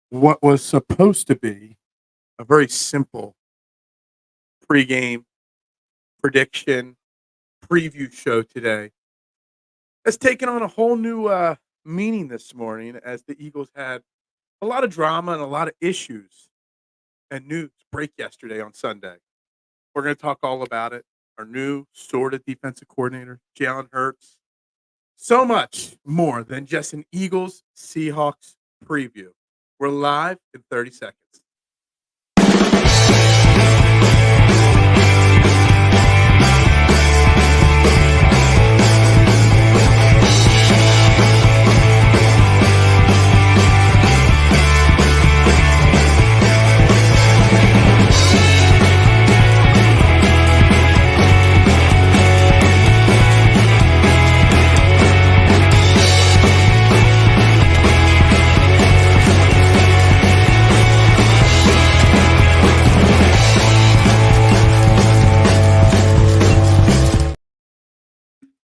what was supposed to be a very simple pregame prediction preview show today has taken on a whole new meaning this morning as the Eagles had a lot of drama and a lot of issues and news break yesterday on Sunday. We're going to talk all about it. Our new sort of defensive coordinator, Jalen Hurts. So much more than just an Eagles Seahawks preview. We're live in 30 seconds.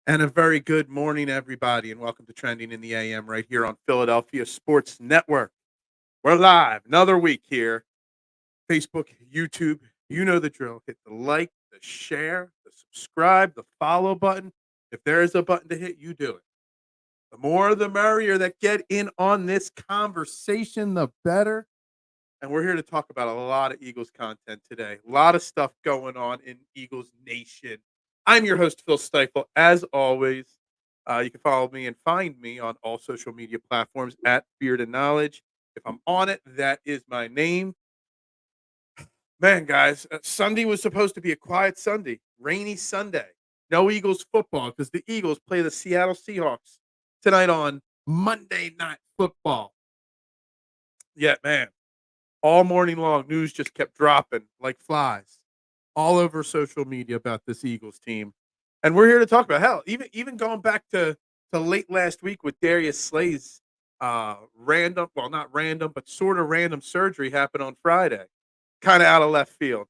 And a very good morning, everybody, and welcome to Trending in the AM right here on Philadelphia Sports Network. We're live another week here. Facebook, YouTube, you know the drill. Hit the like, the share, the subscribe, the follow button. If there is a button to hit, you do it. The more the merrier that get in on this conversation, the better. And we're here to talk about a lot of Eagles content today. A lot of stuff going on in Eagles Nation. I'm your host, Phil Stiefel. As always, you can follow me and find me on all social media platforms at Beard and Knowledge. If I'm on it, that is my name. Man, guys, Sunday was supposed to be a quiet Sunday, rainy Sunday. No Eagles football because the Eagles play the Seattle Seahawks tonight on Monday Night Football. Yeah, man, all morning long, news just kept dropping like flies all over social media about this Eagles team. And we're here to talk about hell, even going back to late last week with Darius Slay's random, well, not random, but sort of random surgery happened on Friday, kind of out of left field.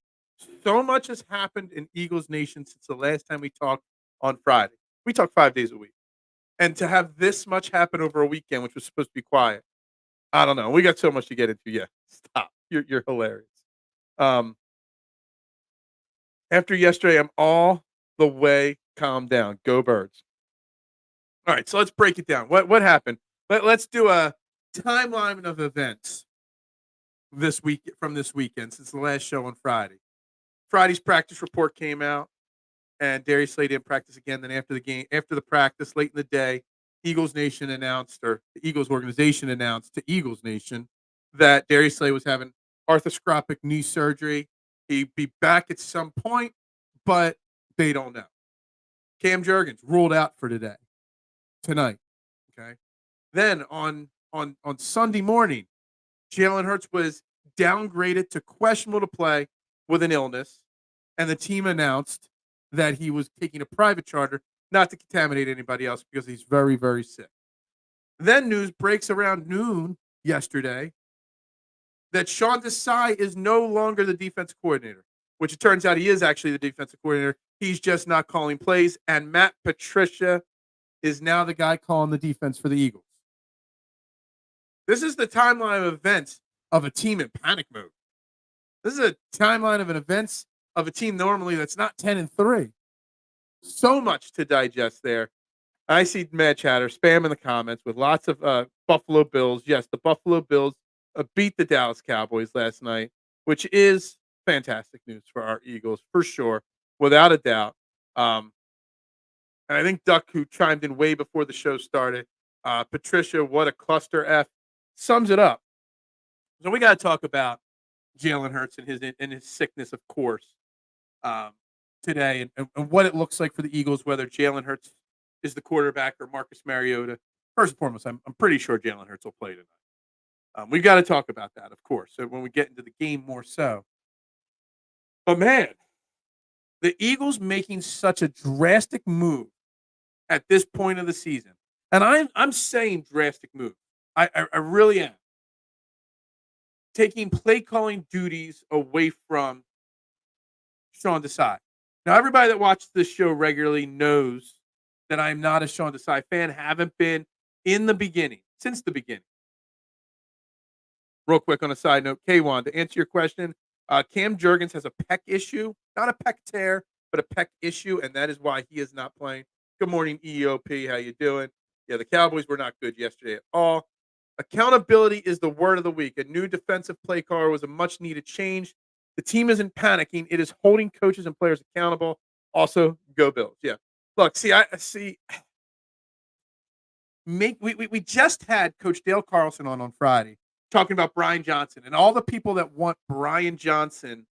So much has happened in Eagles Nation since the last time we talked on Friday. We talk 5 days a week. And to have this much happen over a weekend, which was supposed to be quiet, I don't know. We got so much to get into. Yeah, stop. You're hilarious. Um, After yesterday, I'm all the way calmed down. Go Birds. All right, so let's break it down. What happened? Let's do a timeline of events this week from this weekend since the last show on Friday. Friday's practice report came out, and Darius Slay didn't practice again. Then after the game, after the practice, late in the day, Eagles Nation announced, or the Eagles organization announced to Eagles Nation that Darius Slay was having arthroscopic knee surgery. He'd be back at some point, but they don't know. Cam Jurgens ruled out for tonight. Okay. Then on Sunday morning, Jalen Hurts was downgraded to questionable to play with an illness, and the team announced that he was taking a private charter not to contaminate anybody else because he's very, very sick. Then news breaks around noon yesterday that Sean Desai is no longer the defensive coordinator, which it turns out he is actually the defensive coordinator. He's just not calling plays, and Matt Patricia is now the guy calling the defense for the Eagles. This is the timeline of events of a team in panic mode. This is a timeline of an events of a team normally that's not 10-3. So much to digest there. I see mad chatter, spam in the comments with lots of Buffalo Bills. Yes, the Buffalo Bills beat the Dallas Cowboys last night, which is fantastic news for our Eagles, for sure, without a doubt. And I think Duck, who chimed in way before the show started, Patricia, what a cluster F, sums it up. So we got to talk about Jalen Hurts and his sickness, of course, today, and what it looks like for the Eagles, whether Jalen Hurts is the quarterback or Marcus Mariota. First and foremost, I'm pretty sure Jalen Hurts will play tonight. We've got to talk about that, of course, so when we get into the game more so. But man, the Eagles making such a drastic move at this point of the season, and I'm saying drastic move. I really am. Taking play calling duties away from Sean Desai. Now, everybody that watches this show regularly knows that I'm not a Sean Desai fan, haven't been in the beginning, since the beginning. Real quick on a side note, K1, to answer your question, Cam Jurgens has a pec issue, not a pec tear, but a pec issue, and that is why he is not playing. Good morning, EOP. How you doing? Yeah, the Cowboys were not good yesterday at all. Accountability is the word of the week. A new defensive play caller was a much needed change. The team isn't panicking; it is holding coaches and players accountable. Also, go Bills. Yeah. Look, see, I see. We just had Coach Dale Carlson on Friday talking about Brian Johnson and all the people that want Brian Johnson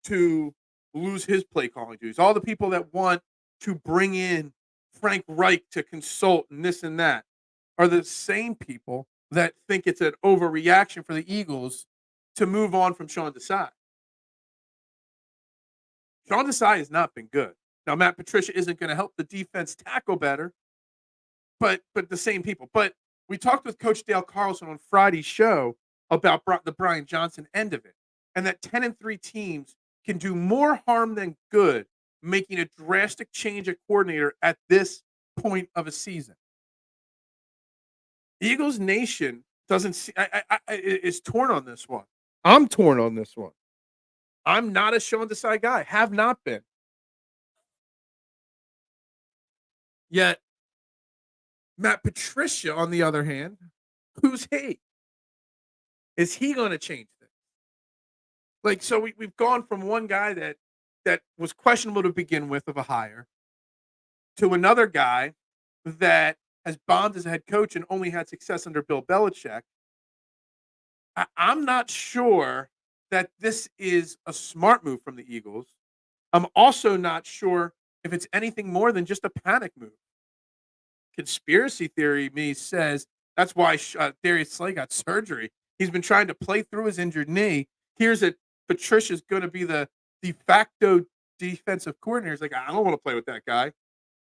to lose his play calling duties. All the people that want to bring in Frank Reich to consult and this and that are the same people that think it's an overreaction for the Eagles to move on from Sean Desai. Sean Desai has not been good. Now Matt Patricia isn't going to help the defense tackle better, but the same people. But we talked with Coach Dale Carlson on Friday's show about the Brian Johnson end of it, and that 10-3 teams can do more harm than good, making a drastic change at coordinator at this point of a season. Eagles Nation doesn't see, is torn on this one. I'm torn on this one. I'm not a Sean Desai guy. Have not been. Yet Matt Patricia, on the other hand, who's he? Is he going to change things? Like, so we've gone from one guy that was questionable to begin with of a hire to another guy that has bombed as a head coach and only had success under Bill Belichick. I'm not sure that this is a smart move from the Eagles. I'm also not sure if it's anything more than just a panic move. Conspiracy theory me says that's why Darius Slay got surgery. He's been trying to play through his injured knee. Here's that Patricia's going to be the de facto defensive coordinator. He's like, I don't want to play with that guy.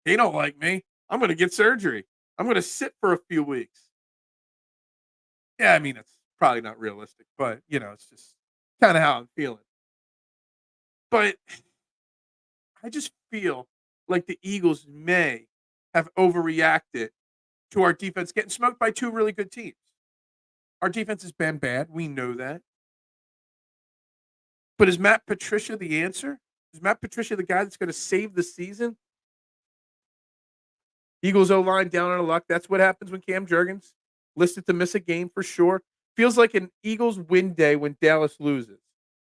He don't like me. I'm going to get surgery. I'm going to sit for a few weeks. Yeah, I mean, it's probably not realistic, but, it's just kind of how I'm feeling. But I just feel like the Eagles may have overreacted to our defense getting smoked by two really good teams. Our defense has been bad. We know that. But is Matt Patricia the answer? Is Matt Patricia the guy that's going to save the season? Eagles O-line down on the luck. That's what happens when Cam Jurgens listed to miss a game for sure. Feels like an Eagles win day when Dallas loses.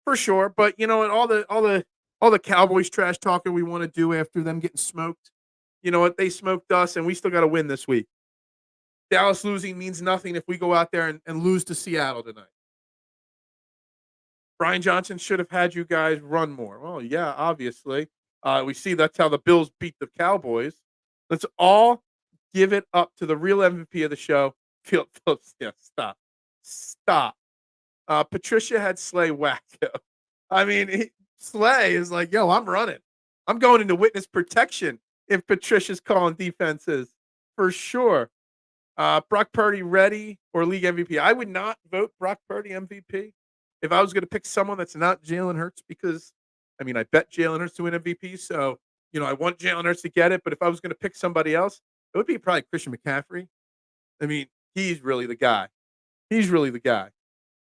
For sure. But and all the Cowboys trash talking we want to do after them getting smoked. You know what? They smoked us and we still got to win this week. Dallas losing means nothing if we go out there and lose to Seattle tonight. Brian Johnson should have had you guys run more. Well, yeah, obviously. We see that's how the Bills beat the Cowboys. Let's all give it up to the real MVP of the show, Phillips. Yeah, stop. Patricia had Slay wacko. I mean, Slay is like, yo, I'm running. I'm going into witness protection if Patricia's calling defenses for sure. Brock Purdy ready or league MVP? I would not vote Brock Purdy MVP if I was going to pick someone that's not Jalen Hurts because, I mean, I bet Jalen Hurts to win MVP. So, I want Jalen Hurts to get it. But if I was going to pick somebody else, it would be probably Christian McCaffrey. I mean, he's really the guy. He's really the guy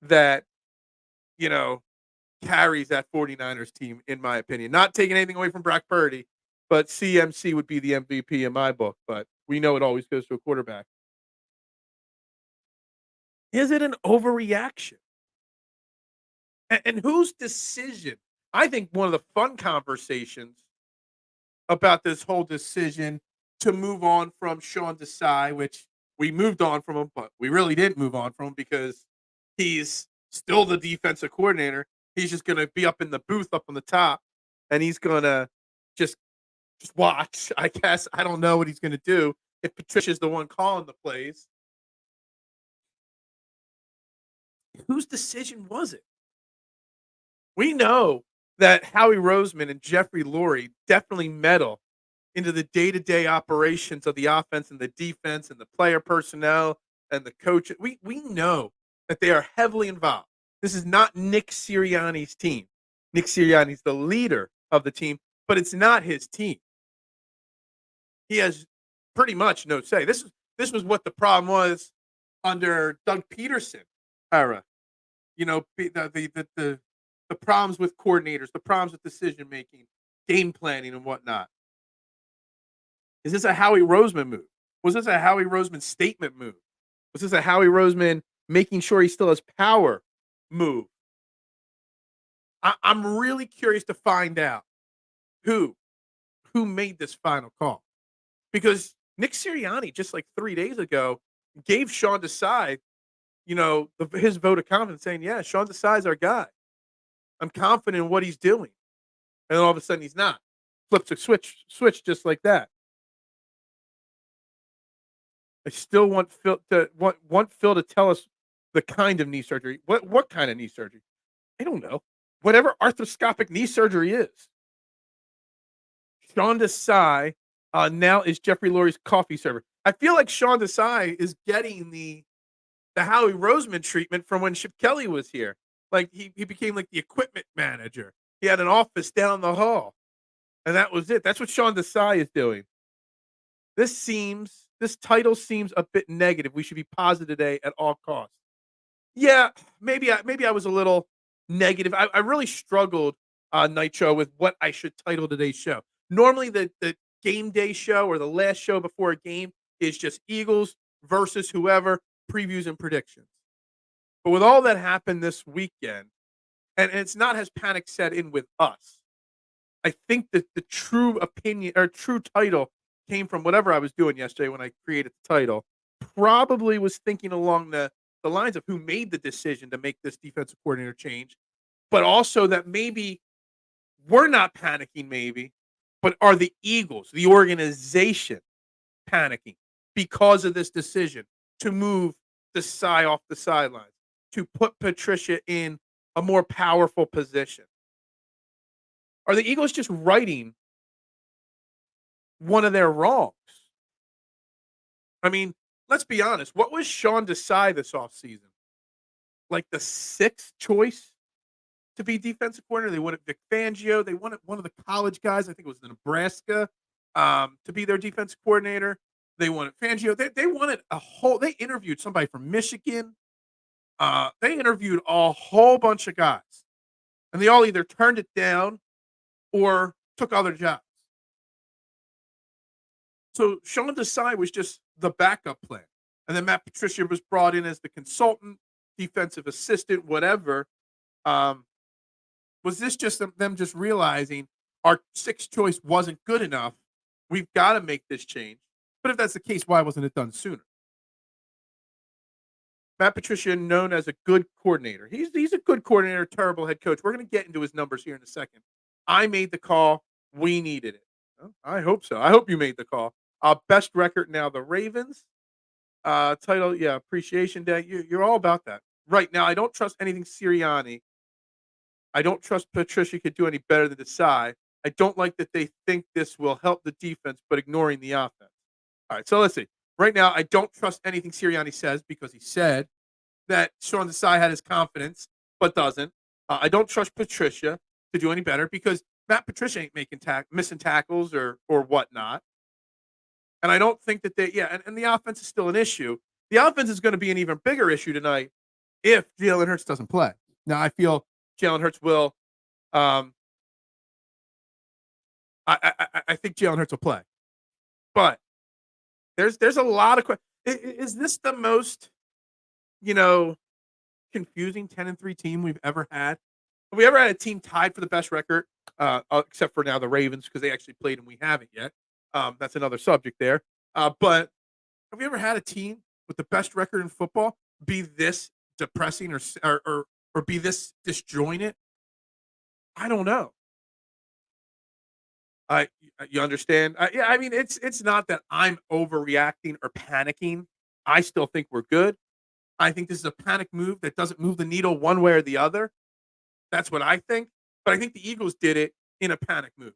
that, carries that 49ers team, in my opinion. Not taking anything away from Brock Purdy, but CMC would be the MVP in my book. But we know it always goes to a quarterback. Is it an overreaction? And whose decision? I think one of the fun conversations about this whole decision to move on from Sean Desai, which we moved on from him, but we really didn't move on from him because he's still the defensive coordinator. He's just going to be up in the booth up on the top, and he's going to just watch, I guess. I don't know what he's going to do if Patricia's the one calling the plays. Whose decision was it? We know that Howie Roseman and Jeffrey Lurie definitely meddle into the day-to-day operations of the offense and the defense and the player personnel and the coach. We know that they are heavily involved. This is not Nick Sirianni's team. Nick Sirianni's the leader of the team, but it's not his team. He has pretty much no say. This was what the problem was under Doug Peterson. era. The problems with coordinators, the problems with decision making, game planning, and whatnot. Is this a Howie Roseman move? Was this a Howie Roseman statement move? Was this a Howie Roseman making sure he still has power move? I'm really curious to find out who who made this final call, because Nick Sirianni just like 3 days ago gave Sean Desai, his vote of confidence, saying, "Yeah, Sean Desai's our guy. I'm confident in what he's doing." And then all of a sudden he's not. Flips a switch just like that. I still want Phil to tell us the kind of knee surgery. What kind of knee surgery? I don't know. Whatever arthroscopic knee surgery is. Sean Desai now is Jeffrey Lurie's coffee server. I feel like Sean Desai is getting the Howie Roseman treatment from when Chip Kelly was here. Like he became like the equipment manager. He had an office down the hall, and that was it. That's what Sean Desai is doing. This title seems a bit negative. We should be positive today at all costs. Yeah, maybe I was a little negative. I really struggled Nitro with what I should title today's show. Normally the game day show or the last show before a game is just Eagles versus whoever, previews and predictions. But with all that happened this weekend, and it's not has panic set in with us. I think that the true opinion or true title came from whatever I was doing yesterday when I created the title. Probably was thinking along the lines of who made the decision to make this defensive coordinator change, but also that maybe we're not panicking, maybe, but are the Eagles, the organization, panicking because of this decision to move Desai off the sidelines, to put Patricia in a more powerful position? Are the Eagles just righting one of their wrongs? I mean, let's be honest. What was Sean Desai this offseason? Like the sixth choice to be defensive coordinator? They wanted Vic Fangio. They wanted one of the college guys. I think it was the Nebraska to be their defensive coordinator. They wanted Fangio. They wanted they interviewed somebody from Michigan. They interviewed a whole bunch of guys. And they all either turned it down or took other jobs. So Sean Desai was just the backup plan. And then Matt Patricia was brought in as the consultant, defensive assistant, whatever. Was this just them just realizing our sixth choice wasn't good enough? We've got to make this change. But if that's the case, why wasn't it done sooner? Matt Patricia, known as a good coordinator. He's a good coordinator, terrible head coach. We're going to get into his numbers here in a second. I made the call. We needed it. Well, I hope so. I hope you made the call. Best record now, the Ravens. Title, yeah, appreciation day. You're all about that. Right now, I don't trust anything Sirianni. I don't trust Patricia could do any better than Desai. I don't like that they think this will help the defense, but ignoring the offense. All right, so let's see. Right now, I don't trust anything Sirianni says because he said that Sean Desai had his confidence, but doesn't. I don't trust Patricia to do any better because Matt Patricia ain't making missing tackles or whatnot. And I don't think that and the offense is still an issue. The offense is going to be an even bigger issue tonight if Jalen Hurts doesn't play. Now, I feel Jalen Hurts will. I think Jalen Hurts will play, but there's a lot of questions. Is this the most confusing 10-3 team we've ever had? Have we ever had a team tied for the best record? Except for now the Ravens because they actually played and we haven't yet. That's another subject there. But have we ever had a team with the best record in football be this depressing or be this disjointed? I don't know. You understand? Yeah, I mean, it's not that I'm overreacting or panicking. I still think we're good. I think this is a panic move that doesn't move the needle one way or the other. That's what I think. But I think the Eagles did it in a panic move.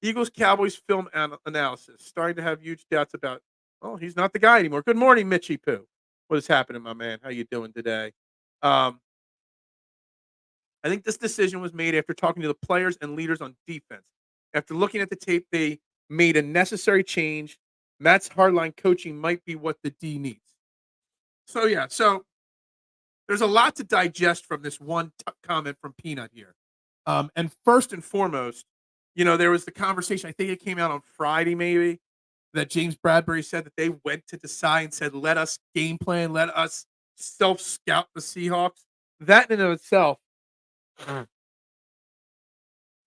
Eagles Cowboys film analysis starting to have huge doubts about. Oh, he's not the guy anymore. Good morning, Mitchie Poo. What is happening, my man? How you doing today? I think this decision was made after talking to the players and leaders on defense. After looking at the tape, they made a necessary change. Matt's hardline coaching might be what the D needs. So, yeah. So, there's a lot to digest from this one comment from Peanut here. And first and foremost, there was the conversation. I think it came out on Friday, maybe, that James Bradbury said that they went to Desai and said, "Let us game plan, let us self scout the Seahawks." That in and of itself,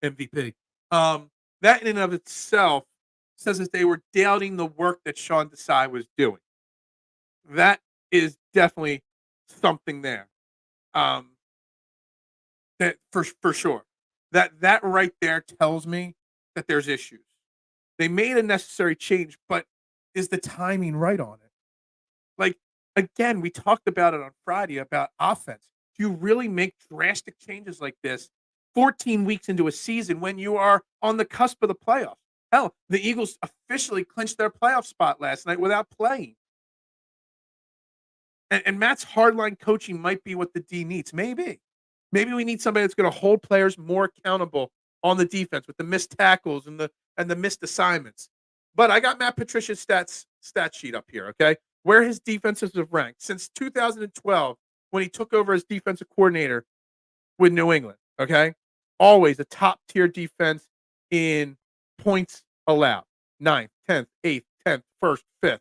MVP. That in and of itself says that they were doubting the work that Sean Desai was doing. That is definitely something there. That for sure. That right there tells me that there's issues. They made a necessary change, but is the timing right on it? Like, again, we talked about it on Friday about offense. Do you really make drastic changes like this 14 weeks into a season when you are on the cusp of the playoffs? Hell, the Eagles officially clinched their playoff spot last night without playing. And Matt's hardline coaching might be what the D needs. Maybe. Maybe we need somebody that's going to hold players more accountable on the defense with the missed tackles and the missed assignments. But I got Matt Patricia's stat sheet up here, okay? Where his defenses have ranked since 2012 when he took over as defensive coordinator with New England, okay? Always a top-tier defense in points allowed. 9th, 10th, 8th, 10th, 1st, 5th.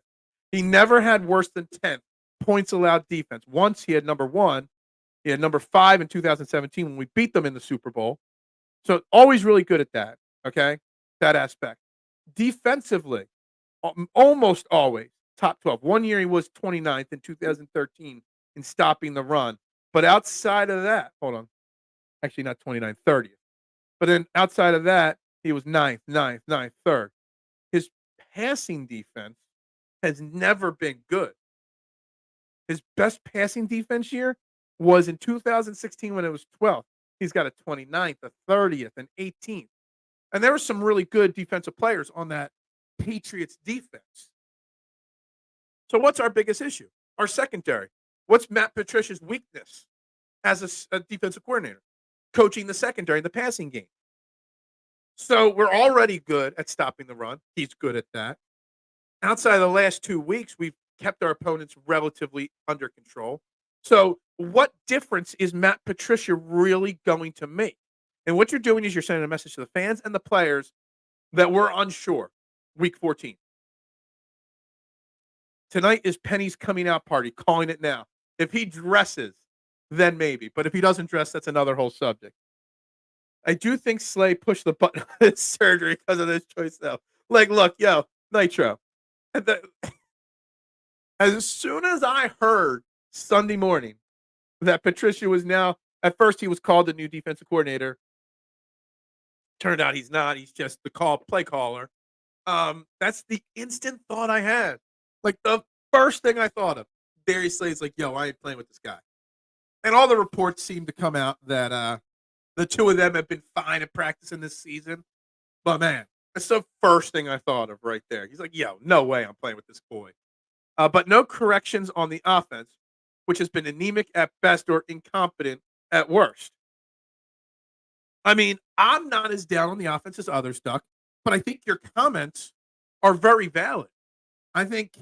He never had worse than 10th points allowed defense. Once he had number 1. He had number 5 in 2017 when we beat them in the Super Bowl. So always really good at that, okay? That aspect. Defensively, almost always top 12. One year he was 29th in 2013 in stopping the run. But outside of that, hold on. Actually, not 29th, 30th. But then outside of that, he was 9th, 3rd. His passing defense has never been good. His best passing defense year was in 2016 when it was 12th. He's got a 29th, a 30th, and 18th. And there were some really good defensive players on that Patriots defense. So what's our biggest issue? Our secondary. What's Matt Patricia's weakness as a defensive coordinator? Coaching the secondary in the passing game. So we're already good at stopping the run. He's good at that. Outside of the last 2 weeks, we've kept our opponents relatively under control. So what difference is Matt Patricia really going to make? And what you're doing is you're sending a message to the fans and the players that we're unsure week 14. Tonight is Penny's coming out party, calling it now. If he dresses, then maybe. But if he doesn't dress, that's another whole subject. I do think Slay pushed the button on his surgery because of this choice, though. Like, look, Nitro. As soon as I heard Sunday morning that Patricia was now, at first he was called the new defensive coordinator. Turned out he's not. He's just the play caller. That's the instant thought I had. Like, the first thing I thought of. Darius Slay's like, yo, I ain't playing with this guy. And all the reports seem to come out that the two of them have been fine at practicing this season. But, man, that's the first thing I thought of right there. He's like, yo, no way I'm playing with this boy. But no corrections on the offense, which has been anemic at best or incompetent at worst. I mean, I'm not as down on the offense as others, Duck, but I think your comments are very valid. I think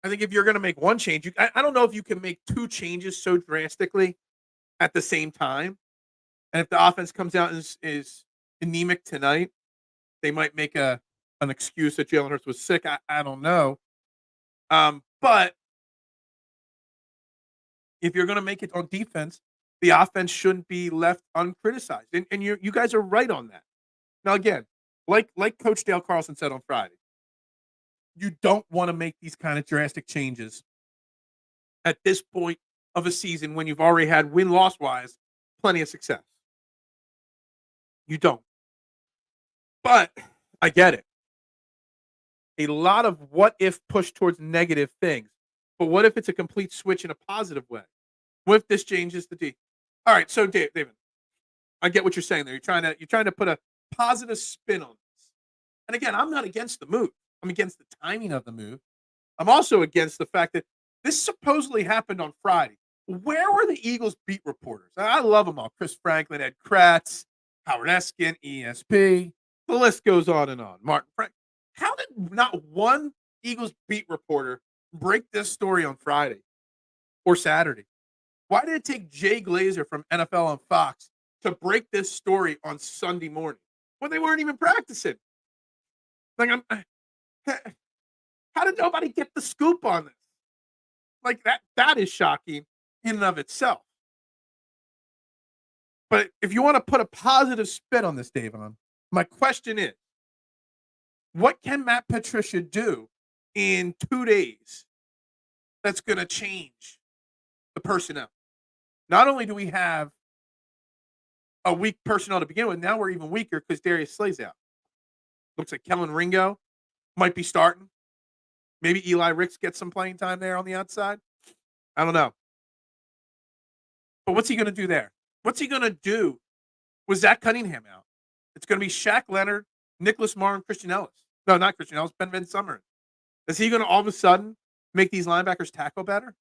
if you're going to make one change, I don't know if you can make two changes so drastically at the same time. And if the offense comes out and is anemic tonight, they might make an excuse that Jalen Hurts was sick. I don't know. But if you're going to make it on defense, the offense shouldn't be left uncriticized. And you guys are right on that. Now, again, like Coach Dale Carlson said on Friday, you don't want to make these kind of drastic changes at this point of a season when you've already had win-loss wise plenty of success. You don't. But I get it. A lot of what if push towards negative things. But what if it's a complete switch in a positive way? What if this changes the D? All right, so David, I get what you're saying there. You're trying to put a positive spin on this. And again, I'm not against the move. I'm against the timing of the move. I'm also against the fact that this supposedly happened on Friday. Where were the Eagles beat reporters? I love them all. Chris Franklin, Ed Kratz, Howard Eskin, ESP. The list goes on and on. Martin Frank. How did not one Eagles beat reporter break this story on Friday or Saturday? Why did it take Jay Glazer from NFL on Fox to break this story on Sunday morning when they weren't even practicing? Like, how did nobody get the scoop on this? Like that is shocking in and of itself. But if you want to put a positive spin on this, Davon, my question is, what can Matt Patricia do in 2 days that's going to change the personnel? Not only do we have a weak personnel to begin with, now we're even weaker because Darius Slay's out. Looks like Kellen Ringo might be starting. Maybe Eli Ricks gets some playing time there on the outside. I don't know. But what's he going to do there? What's he going to do with Zach Cunningham out? It's going to be Shaq Leonard, Nicholas Marr, and Christian Ellis. No, not Christian Ellis, Ben Van Summer. Is he going to all of a sudden make these linebackers tackle better?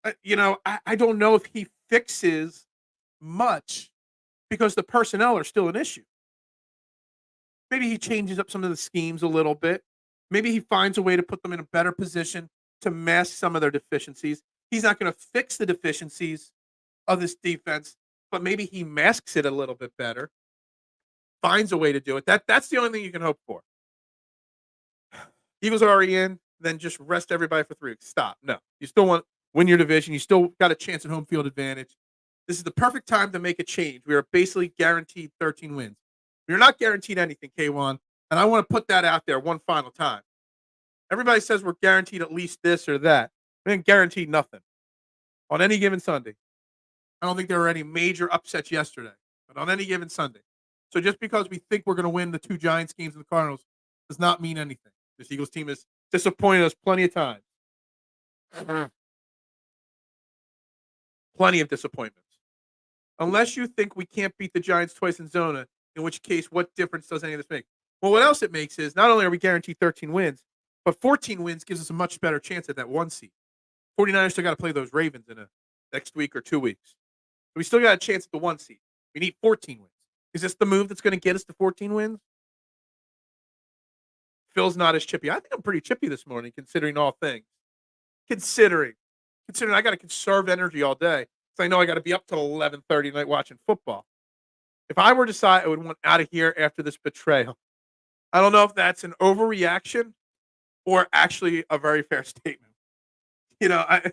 I don't know if he fixes much because the personnel are still an issue. Maybe he changes up some of the schemes a little bit. Maybe he finds a way to put them in a better position to mask some of their deficiencies. He's not going to fix the deficiencies of this defense, but maybe he masks it a little bit better, finds a way to do it. That's the only thing you can hope for. Eagles are already in, then just rest everybody for 3 weeks. Stop. No. You still want to win your division. You still got a chance at home field advantage. This is the perfect time to make a change. We are basically guaranteed 13 wins. You're not guaranteed anything, K1, and I want to put that out there one final time. Everybody says we're guaranteed at least this or that. We ain't guaranteed nothing on any given Sunday. I don't think there were any major upsets yesterday, but on any given Sunday. So just because we think we're going to win the 2 Giants games and the Cardinals does not mean anything. This Eagles team has disappointed us plenty of times. Plenty of disappointments. Unless you think we can't beat the Giants twice in Zona, in which case, what difference does any of this make? Well, what else it makes is not only are we guaranteed 13 wins, but 14 wins gives us a much better chance at that 1 seed. 49ers still got to play those Ravens in a next week or 2 weeks. We still got a chance at the 1 seed. We need 14 wins. Is this the move that's going to get us to 14 wins? Phil's not as chippy. I think I'm pretty chippy this morning, considering all things. Considering I got to conserve energy all day, because I know I got to be up till 11:30 tonight watching football. If I were to decide I would want out of here after this betrayal, I don't know if that's an overreaction or actually a very fair statement. I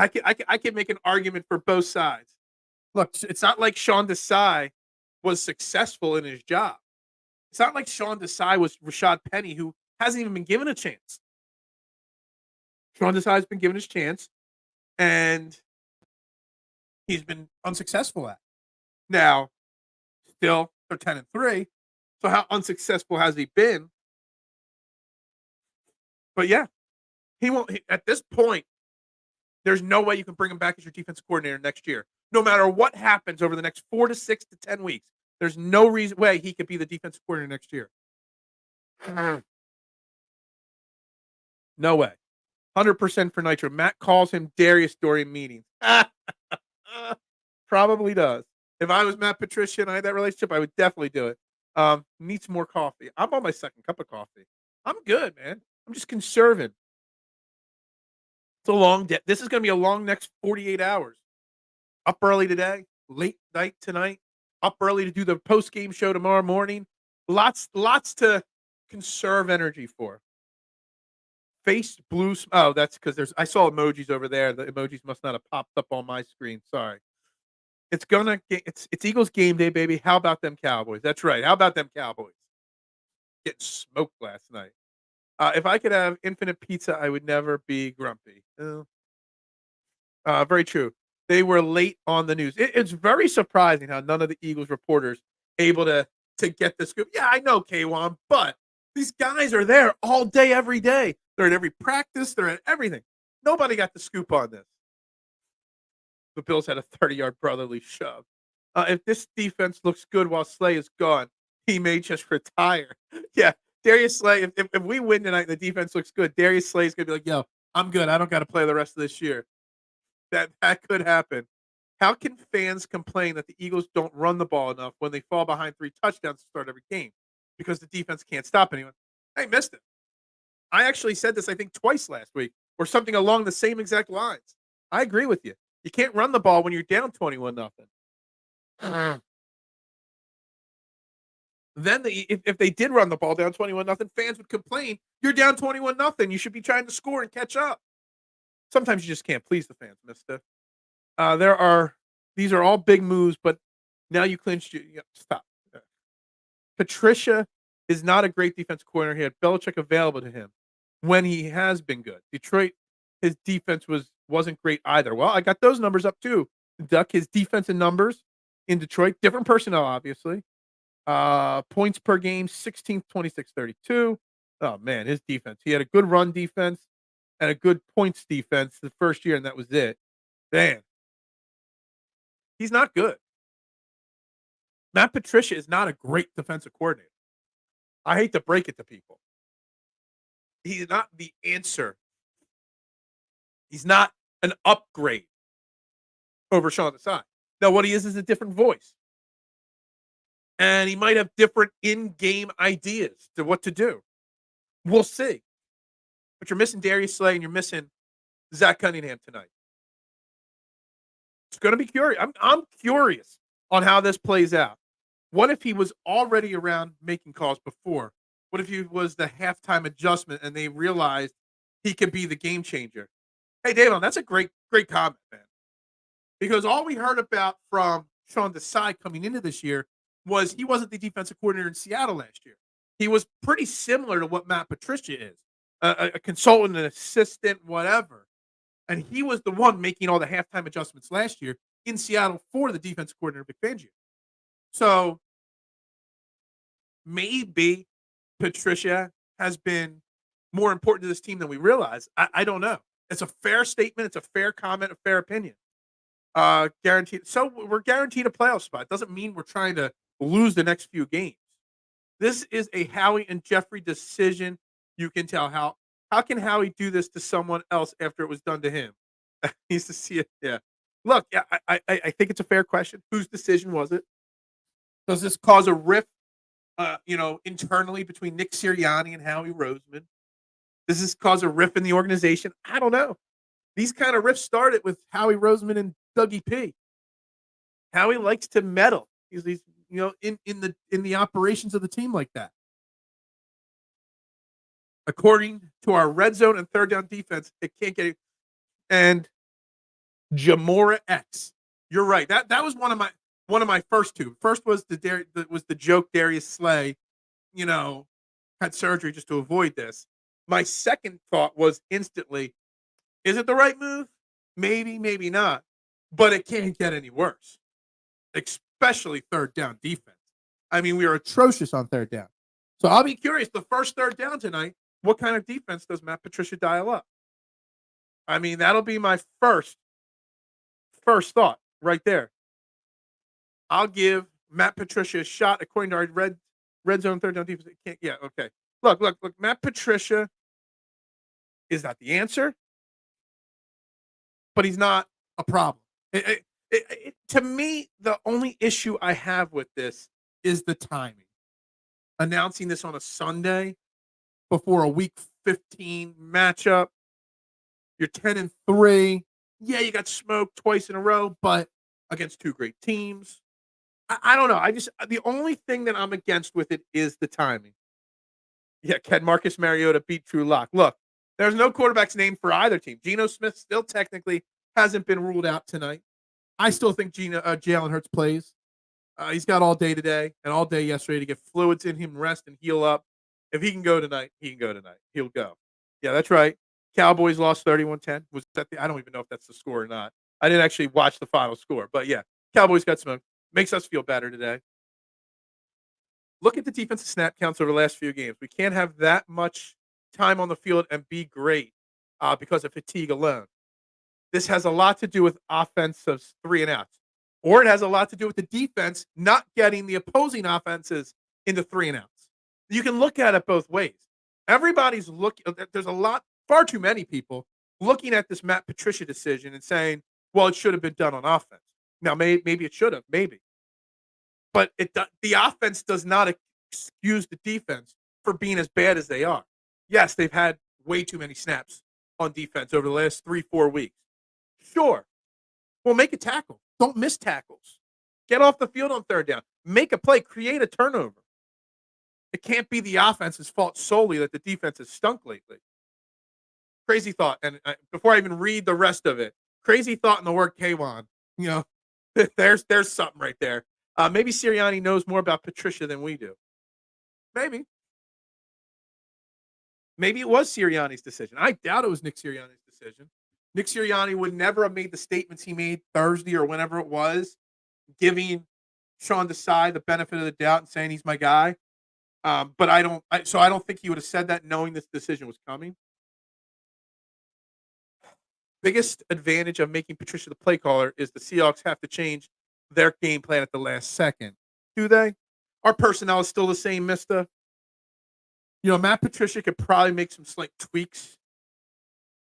can make an argument for both sides. Look, it's not like Sean Desai was successful in his job. It's not like Sean Desai was Rashad Penny, who hasn't even been given a chance. Sean Desai has been given his chance, and he's been unsuccessful at it. Now, still, they're 10-3. So how unsuccessful has he been? But yeah, he won't. At this point, there's no way you can bring him back as your defensive coordinator next year. No matter what happens over the next 4 to 6 to 10 weeks, there's no way he could be the defensive coordinator next year. No way. 100% for Nitro. Matt calls him Darius during meetings. Probably does. If I was Matt Patricia and I had that relationship, I would definitely do it. Need some more coffee. I'm on my second cup of coffee. I'm good, man. I'm just conserving. It's a long day. This is going to be a long next 48 hours. Up early today, late night tonight, up early to do the post-game show tomorrow morning. Lots to conserve energy for. Face blue. Oh, that's because I saw emojis over there. The emojis must not have popped up on my screen. Sorry. It's Eagles game day, baby. How about them Cowboys? That's right. How about them Cowboys? Getting smoked last night. If I could have infinite pizza, I would never be grumpy. Very true. They were late on the news. It's very surprising how none of the Eagles reporters able to get the scoop. Yeah, I know, K1, but these guys are there all day, every day. They're at every practice. They're at everything. Nobody got the scoop on this. The Bills had a 30-yard brotherly shove. If this defense looks good while Slay is gone, he may just retire. Yeah, Darius Slay, if we win tonight and the defense looks good, Darius Slay is going to be like, yo, I'm good. I don't got to play the rest of this year. That could happen. How can fans complain that the Eagles don't run the ball enough when they fall behind 3 touchdowns to start every game? Because the defense can't stop anyone. I missed it. I actually said this, I think, twice last week, or something along the same exact lines. I agree with you. You can't run the ball when you're down 21-0. Then if they did run the ball down 21-0, fans would complain, "You're down 21-0. You should be trying to score and catch up." Sometimes you just can't please the fans, mister. There are these are all big moves, but now you clinched stop. Patricia is not a great defense coordinator. He had Belichick available to him when he has been good. Detroit, his defense wasn't great either. Well, I got those numbers up too. Duck, his defensive numbers in Detroit, different personnel, obviously. Points per game, 16th, 26, 32. Oh man, his defense. He had a good run defense and a good points defense the first year, and that was it. Man, he's not good. Matt Patricia is not a great defensive coordinator. I hate to break it to people. He's not the answer. He's not an upgrade over Sean Desai. Now, what he is a different voice. And he might have different in-game ideas to what to do. We'll see. But you're missing Darius Slay and you're missing Zach Cunningham tonight. It's going to be curious. I'm curious on how this plays out. What if he was already around making calls before? What if he was the halftime adjustment and they realized he could be the game changer? Hey, Davon, that's a great comment, man. Because all we heard about from Sean Desai coming into this year was he wasn't the defensive coordinator in Seattle last year. He was pretty similar to what Matt Patricia is, a consultant, an assistant, whatever. And he was the one making all the halftime adjustments last year in Seattle for the defensive coordinator, Vic Fangio. So maybe Patricia has been more important to this team than we realize. I don't know. It's a fair statement. It's a fair comment, a fair opinion. Guaranteed. So we're guaranteed a playoff spot. Doesn't mean we're trying to lose the next few games. This is a Howie and Jeffrey decision. You can tell how can Howie do this to someone else after it was done to him? He's to see it. Yeah. Look, yeah, I think it's a fair question. Whose decision was it? Does this cause a rift, internally between Nick Sirianni and Howie Roseman? Does this cause a rift in the organization? I don't know. These kind of rifts started with Howie Roseman and Dougie P. Howie likes to meddle. He's in the operations of the team like that. According to our red zone and third down defense, it can't get it. And Jamora X. You're right. That was one of my first two. First was the joke Darius Slay, had surgery just to avoid this. My second thought was instantly, is it the right move? Maybe, maybe not. But it can't get any worse, especially third down defense. I mean, we are atrocious on third down. So I'll be curious, the first third down tonight, what kind of defense does Matt Patricia dial up? I mean, that'll be my first thought right there. I'll give Matt Patricia a shot according to our red zone third down defense. Okay. Look. Matt Patricia is not the answer, but he's not a problem. To me, the only issue I have with this is the timing. Announcing this on a Sunday before a Week 15 matchup. You're 10-3. Yeah, you got smoked twice in a row, but against two great teams. I don't know. The only thing that I'm against with it is the timing. Yeah, can Marcus Mariota beat Drew Lock? Look, there's no quarterback's name for either team. Geno Smith still technically hasn't been ruled out tonight. I still think Jalen Hurts plays. He's got all day today and all day yesterday to get fluids in him, rest, and heal up. If he can go tonight, he can go tonight. He'll go. Yeah, that's right. Cowboys lost 31-10. I don't even know if that's the score or not. I didn't actually watch the final score. But, yeah, Cowboys got smoked. Makes us feel better today. Look at the defensive snap counts over the last few games. We can't have that much time on the field and be great because of fatigue alone. This has a lot to do with offensive 3 and outs. Or it has a lot to do with the defense not getting the opposing offenses into 3 and outs. You can look at it both ways. Everybody's looking. There's far too many people looking at this Matt Patricia decision and saying, well, it should have been done on offense. Now, maybe it should have, maybe. But the offense does not excuse the defense for being as bad as they are. Yes, they've had way too many snaps on defense over the last 3-4 weeks. Sure. Well, make a tackle. Don't miss tackles. Get off the field on third down. Make a play. Create a turnover. It can't be the offense's fault solely that the defense has stunk lately. Crazy thought. And before I even read the rest of it, crazy thought in the word K1. You know, there's something right there. Maybe Sirianni knows more about Patricia than we do. Maybe. Maybe it was Sirianni's decision. I doubt it was Nick Sirianni's decision. Nick Sirianni would never have made the statements he made Thursday or whenever it was, giving Sean Desai the benefit of the doubt and saying he's my guy. But I don't think he would have said that knowing this decision was coming. Biggest advantage of making Patricia the play caller is the Seahawks have to change their game plan at the last second. Do they? Our personnel is still the same, mister. Matt Patricia could probably make some slight tweaks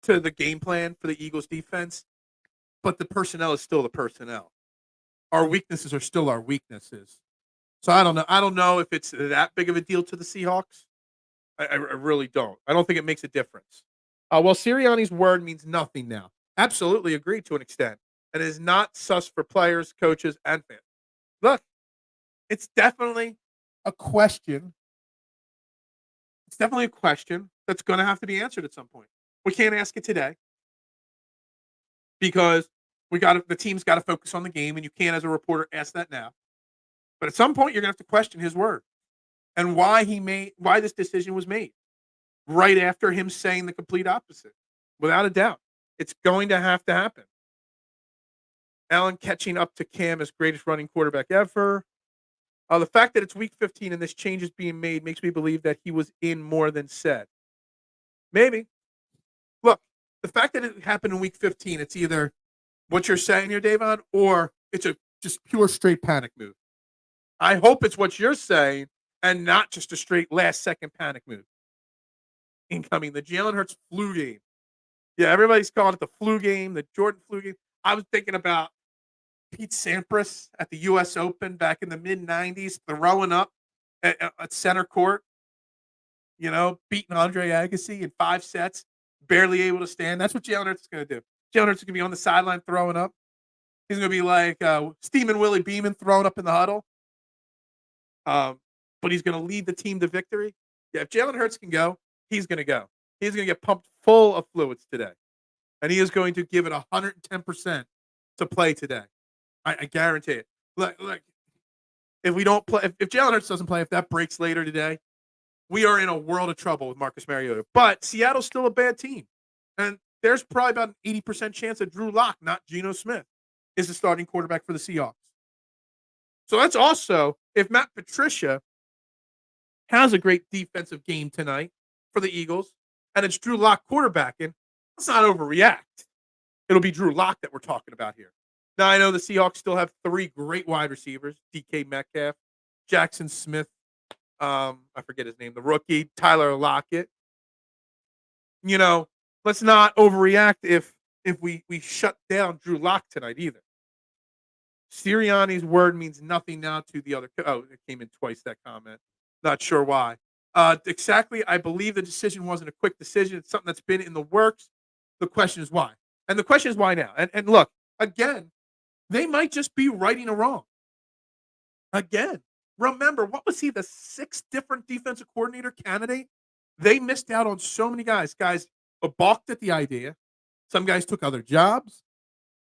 to the game plan for the Eagles defense, but the personnel is still the personnel. Our weaknesses are still our weaknesses. So I don't know. I don't know if it's that big of a deal to the Seahawks. I really don't. I don't think it makes a difference. Well, Sirianni's word means nothing now. Absolutely agree to an extent. And it is not sus for players, coaches, and fans. Look, it's definitely a question. It's definitely a question that's going to have to be answered at some point. We can't ask it today because the team's got to focus on the game, and you can't, as a reporter, ask that now. But at some point, you're going to have to question his word and why this decision was made right after him saying the complete opposite. Without a doubt, it's going to have to happen. Allen catching up to Cam as greatest running quarterback ever. The fact that it's week 15 and this change is being made makes me believe that he was in more than said. Maybe. Look, the fact that it happened in week 15, it's either what you're saying here, Davon, or it's a just pure straight panic move. I hope it's what you're saying and not just a straight last-second panic move. Incoming, the Jalen Hurts flu game. Yeah, everybody's calling it the flu game, the Jordan flu game. I was thinking about Pete Sampras at the U.S. Open back in the mid-'90s, throwing up at center court, beating Andre Agassi in 5 sets, barely able to stand. That's what Jalen Hurts is going to do. Jalen Hurts is going to be on the sideline throwing up. He's going to be like Steamin' Willie Beeman throwing up in the huddle. But he's going to lead the team to victory. Yeah, if Jalen Hurts can go, he's going to go. He's going to get pumped full of fluids today. And he is going to give it 110% to play today. I guarantee it. Look, if we don't play, if Jalen Hurts doesn't play, if that breaks later today, we are in a world of trouble with Marcus Mariota. But Seattle's still a bad team. And there's probably about an 80% chance that Drew Lock, not Geno Smith, is the starting quarterback for the Seahawks. So that's also, if Matt Patricia has a great defensive game tonight for the Eagles, and it's Drew Lock quarterbacking, let's not overreact. It'll be Drew Lock that we're talking about here. Now, I know the Seahawks still have 3 great wide receivers, DK Metcalf, Jackson Smith, I forget his name, the rookie, Tyler Lockett. Let's not overreact if we shut down Drew Lock tonight either. Sirianni's word means nothing now to the other. Oh, it came in twice, that comment. Not sure why. Exactly, I believe the decision wasn't a quick decision. It's something that's been in the works. The question is why. And the question is why now. And look, again, they might just be righting a wrong. Again, remember, what was he, the 6th different defensive coordinator candidate? They missed out on so many guys. Guys balked at the idea. Some guys took other jobs.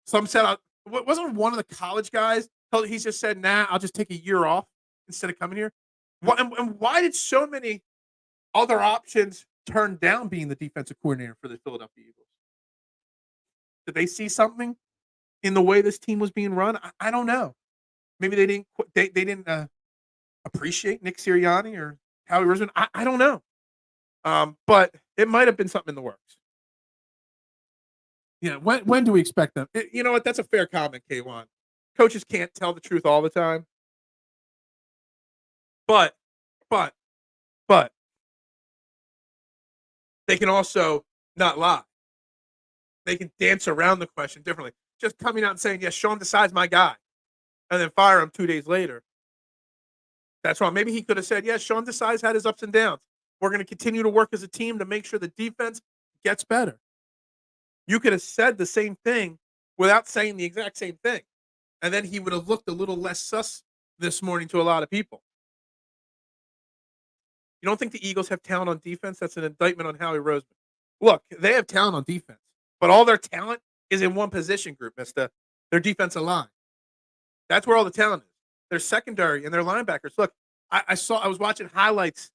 Some said, wasn't one of the college guys, he just said, nah, I'll just take a year off instead of coming here. And why did so many other options turn down being the defensive coordinator for the Philadelphia Eagles? Did they see something in the way this team was being run? I don't know. Maybe they didn't appreciate Nick Sirianni or how he was run. I don't know. But it might have been something in the works. Yeah, when do we expect them? You know what? That's a fair comment, K1. Coaches can't tell the truth all the time. But they can also not lie. They can dance around the question differently. Just coming out and saying, yes, Sean Desai's my guy, and then fire him 2 days later. That's wrong. Maybe he could have said, yes, Sean Desai's had his ups and downs. We're going to continue to work as a team to make sure the defense gets better. You could have said the same thing without saying the exact same thing. And then he would have looked a little less sus this morning to a lot of people. You don't think the Eagles have talent on defense? That's an indictment on Howie Roseman. Look, they have talent on defense, but all their talent is in one position group, mister. Their defensive line. That's where all the talent is. Their secondary and their linebackers. Look, I was watching highlights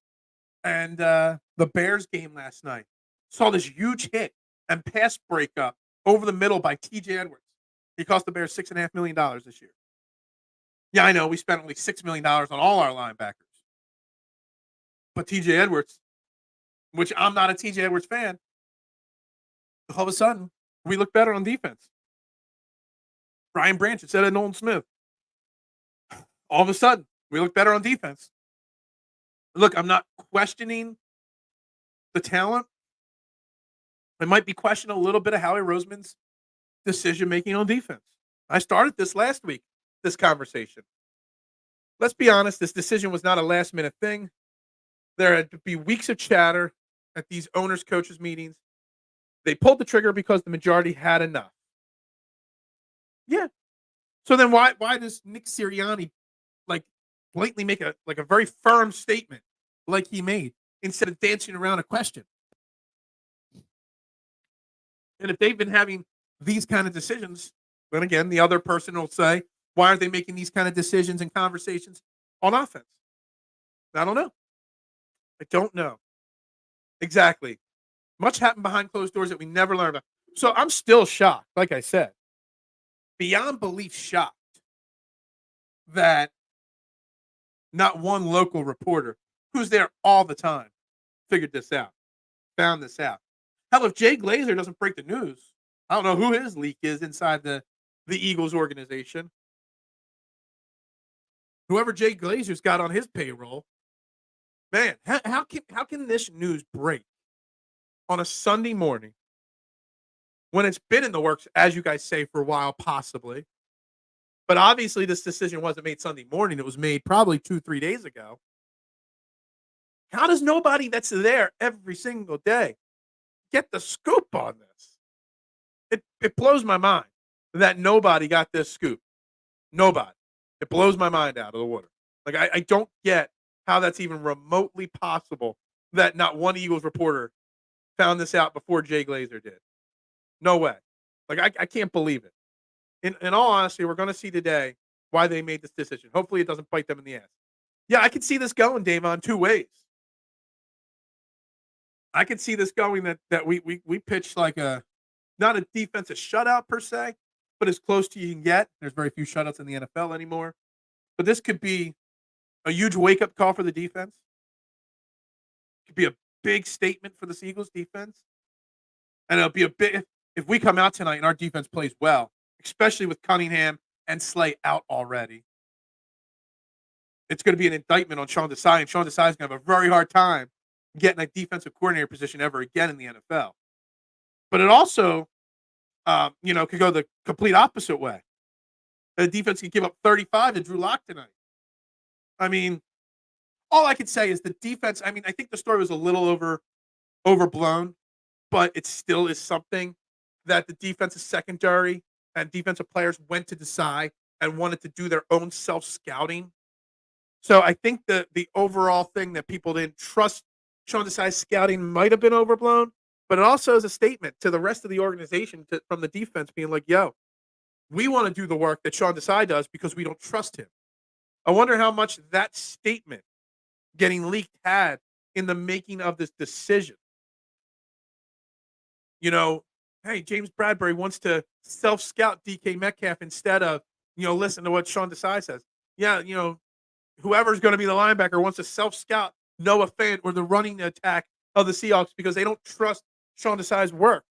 and the Bears game last night. Saw this huge hit and pass breakup over the middle by TJ Edwards. He cost the Bears $6.5 million this year. Yeah, I know we spent only $6 million on all our linebackers. But TJ Edwards, which I'm not a TJ Edwards fan, all of a sudden, we look better on defense. Brian Branch instead of Nolan Smith. All of a sudden, we look better on defense. Look, I'm not questioning the talent. I might be questioning a little bit of Howie Roseman's decision-making on defense. I started this last week, this conversation. Let's be honest, this decision was not a last-minute thing. There had to be weeks of chatter at these owners' coaches meetings. They pulled the trigger because the majority had enough. Yeah. So then why does Nick Sirianni blatantly make a very firm statement like he made instead of dancing around a question? And if they've been having these kind of decisions, then again, the other person will say, why aren't they making these kind of decisions and conversations on offense? I don't know. I don't know. Exactly. Much happened behind closed doors that we never learned about. So I'm still shocked, like I said, beyond belief shocked that not one local reporter who's there all the time figured this out, found this out. Hell, if Jay Glazer doesn't break the news, I don't know who his leak is inside the Eagles organization. Whoever Jay Glazer's got on his payroll, man, how can this news break on a Sunday morning when it's been in the works, as you guys say, for a while, possibly? But obviously, this decision wasn't made Sunday morning. It was made probably 2-3 days ago. How does nobody that's there every single day get the scoop on this? It blows my mind that nobody got this scoop. Nobody. It blows my mind out of the water. Like, I don't get how that's even remotely possible that not one Eagles reporter found this out before Jay Glazer did. No way. Like, I can't believe it. In all honesty, we're going to see today why they made this decision. Hopefully it doesn't bite them in the ass. Yeah, I could see this going, Dave, on two ways. I could see this going that we pitch like not a defensive shutout per se, but as close to you can get. There's very few shutouts in the NFL anymore. But this could be a huge wake-up call for the defense. It could be a big statement for the Eagles defense. And it'll be a big if we come out tonight and our defense plays well, especially with Cunningham and Slay out already. It's going to be an indictment on Sean Desai, and Sean Desai is going to have a very hard time getting a defensive coordinator position ever again in the NFL. But it also, could go the complete opposite way. The defense can give up 35 to Drew Lock tonight. I mean, all I can say is the defense. I mean, I think the story was a little overblown, but it still is something that the defensive secondary and defensive players went to Desai and wanted to do their own self-scouting. So I think the overall thing that people didn't trust Sean Desai's scouting might have been overblown, but it also is a statement to the rest of the organization from the defense being like, yo, we want to do the work that Sean Desai does because we don't trust him. I wonder how much that statement getting leaked had in the making of this decision. Hey, James Bradbury wants to self-scout DK Metcalf instead of, listen to what Sean Desai says. Yeah, whoever's going to be the linebacker wants to self-scout Noah Fant or the running attack of the Seahawks because they don't trust Sean Desai's work.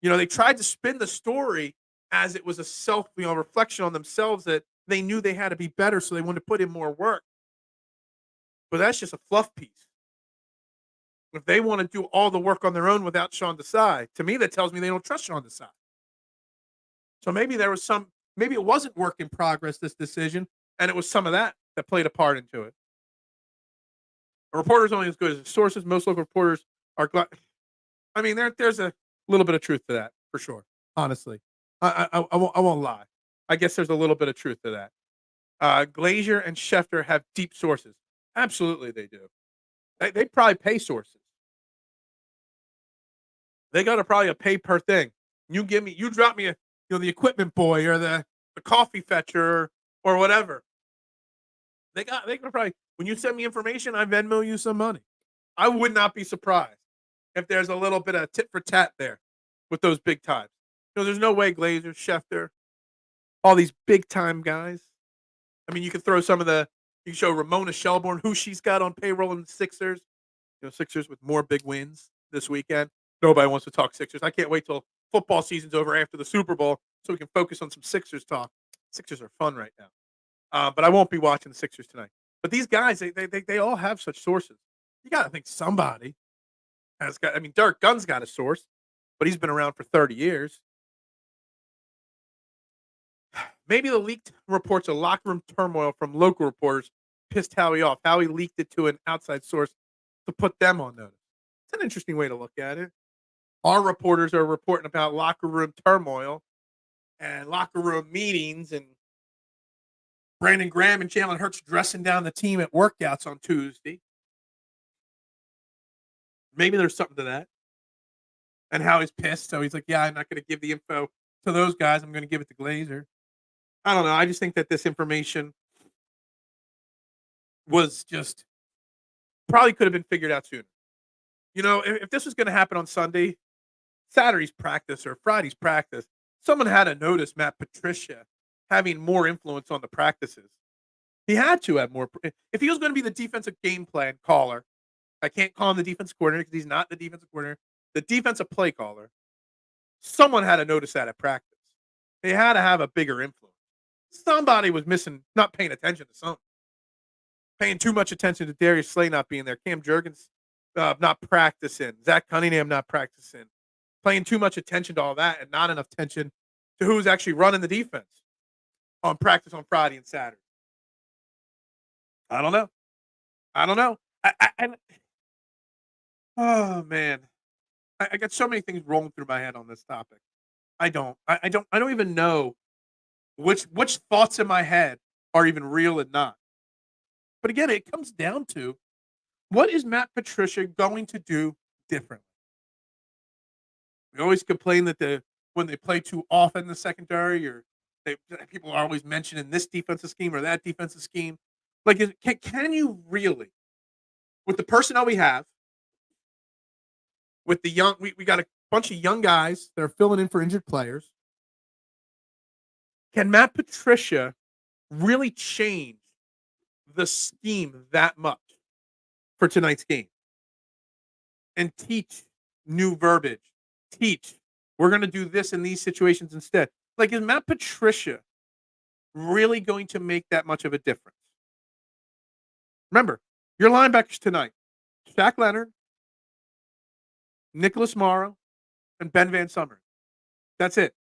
They tried to spin the story as it was a self, reflection on themselves that they knew they had to be better, so they wanted to put in more work. But that's just a fluff piece. If they want to do all the work on their own without Sean Desai, to me that tells me they don't trust Sean Desai. So maybe maybe it wasn't work in progress, this decision, and it was some of that played a part into it. A reporter's only as good as his sources. Most local reporters are glad. I mean, there's a little bit of truth to that, for sure, honestly. I won't lie. I guess there's a little bit of truth to that. Glazier and Schefter have deep sources. Absolutely, they do. They probably pay sources. They got to probably a pay per thing. You drop me the equipment boy or the coffee fetcher or whatever. They can probably when you send me information, I Venmo you some money. I would not be surprised if there's a little bit of tit for tat there with those big times. There's no way Glazer, Schefter, all these big time guys. I mean, you could throw you can show Ramona Shelburne who she's got on payroll in the Sixers. Sixers with more big wins this weekend. Nobody wants to talk Sixers. I can't wait till football season's over after the Super Bowl so we can focus on some Sixers talk. Sixers are fun right now. But I won't be watching the Sixers tonight. But these guys, they all have such sources. You got to think somebody has got. I mean, Dirk Gunn's got a source, but he's been around for 30 years. Maybe the leaked reports of locker room turmoil from local reporters pissed Howie off. Howie leaked it to an outside source to put them on notice. It's an interesting way to look at it. Our reporters are reporting about locker room turmoil and locker room meetings and Brandon Graham and Jalen Hurts dressing down the team at workouts on Tuesday. Maybe there's something to that. And Howie's pissed, so he's like, yeah, I'm not going to give the info to those guys. I'm going to give it to Glazer. I don't know. I just think that this information was just probably could have been figured out sooner. If this was going to happen on Sunday, Saturday's practice or Friday's practice, someone had to notice Matt Patricia having more influence on the practices. He had to have more. If he was going to be the defensive game plan caller, I can't call him the defensive coordinator because he's not the defensive coordinator. The defensive play caller, someone had to notice that at practice. They had to have a bigger influence. Somebody was missing, not paying attention to something. Paying too much attention to Darius Slay not being there. Cam Jurgens not practicing. Zach Cunningham not practicing. Paying too much attention to all that and not enough attention to who's actually running the defense on practice on Friday and Saturday. I don't know. Oh man, I got so many things rolling through my head on this topic. I don't even know which thoughts in my head are even real and not. But again, it comes down to what is Matt Patricia going to do differently? We always complain that when they play too often in the secondary, or people are always mentioning this defensive scheme or that defensive scheme. Like, can you really, with the personnel we have, with the young, we got a bunch of young guys that are filling in for injured players. Can Matt Patricia really change the scheme that much for tonight's game and teach new verbiage? We're going to do this in these situations instead. Like, is Matt Patricia really going to make that much of a difference? Remember, your linebackers tonight, Shaq Leonard, Nicholas Morrow, and Ben Van Summer. That's it.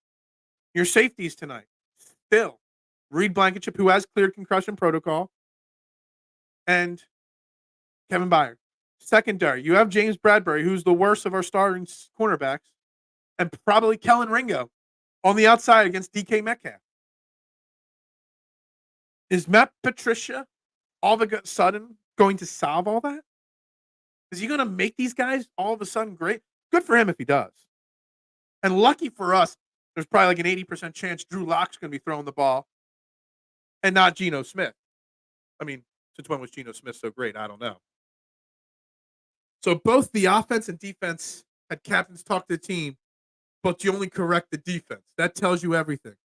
Your safeties tonight, still, Reed Blankenship, who has cleared concussion protocol, and Kevin Byard. Secondary, you have James Bradbury, who's the worst of our starting cornerbacks, and probably Kellen Ringo on the outside against DK Metcalf. Is Matt Patricia all of a sudden going to solve all that? Is he going to make these guys all of a sudden great? Good for him if he does. And lucky for us, there's probably like an 80% chance Drew Lock's going to be throwing the ball and not Geno Smith. I mean, since when was Geno Smith so great? I don't know. So both the offense and defense had captains talk to the team, but you only correct the defense. That tells you everything.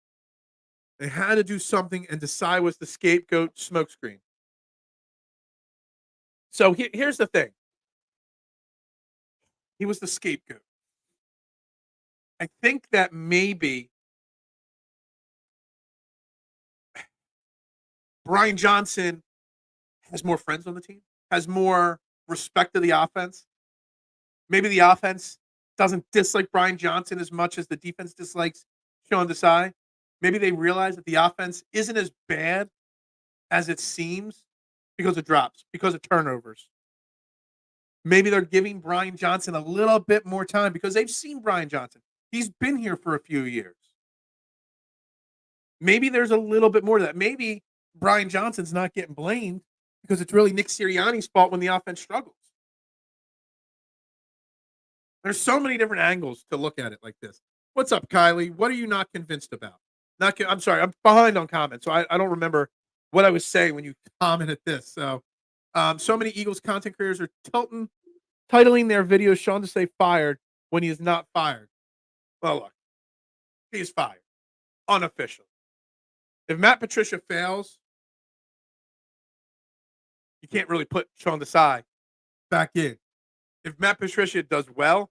They had to do something, and Desai was the scapegoat smokescreen. So here's the thing. He was the scapegoat. I think that maybe Brian Johnson has more friends on the team, has more respect to the offense. Maybe the offense doesn't dislike Brian Johnson as much as the defense dislikes Sean Desai. Maybe they realize that the offense isn't as bad as it seems because of drops, because of turnovers. Maybe they're giving Brian Johnson a little bit more time because they've seen Brian Johnson. He's been here for a few years. Maybe there's a little bit more to that. Maybe Brian Johnson's not getting blamed because it's really Nick Sirianni's fault when the offense struggles. There's so many different angles to look at it like this. What's up, Kylie? What are you not convinced about? I'm sorry, I'm behind on comments, so I don't remember what I was saying when you commented this. So many Eagles content creators are titling their videos Sean Desai fired when he is not fired. Well, look, he's fired. Unofficial. If Matt Patricia fails, you can't really put Sean Desai back in. If Matt Patricia does well,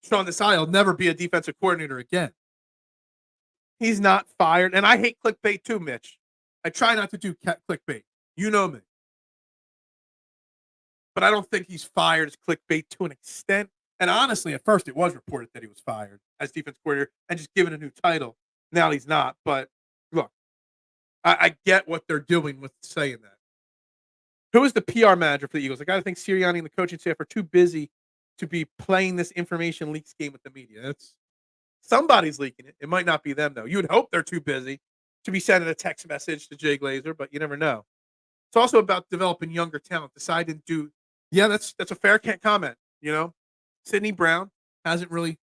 Sean Desai will never be a defensive coordinator again. He's not fired. And I hate clickbait too, Mitch. I try not to do clickbait. You know me. But I don't think he's fired as clickbait to an extent. And honestly, at first it was reported that he was fired as defense coordinator and just given a new title. Now he's not. But look, I get what they're doing with saying that. Who is the PR manager for the Eagles? I got to think Sirianni and the coaching staff are too busy to be playing this information leaks game with the media. Somebody's leaking it. It might not be them, though. You would hope they're too busy to be sending a text message to Jay Glazer, but you never know. It's also about developing younger talent. Desai didn't do. Yeah, that's a fair comment. You know, Sidney Brown hasn't really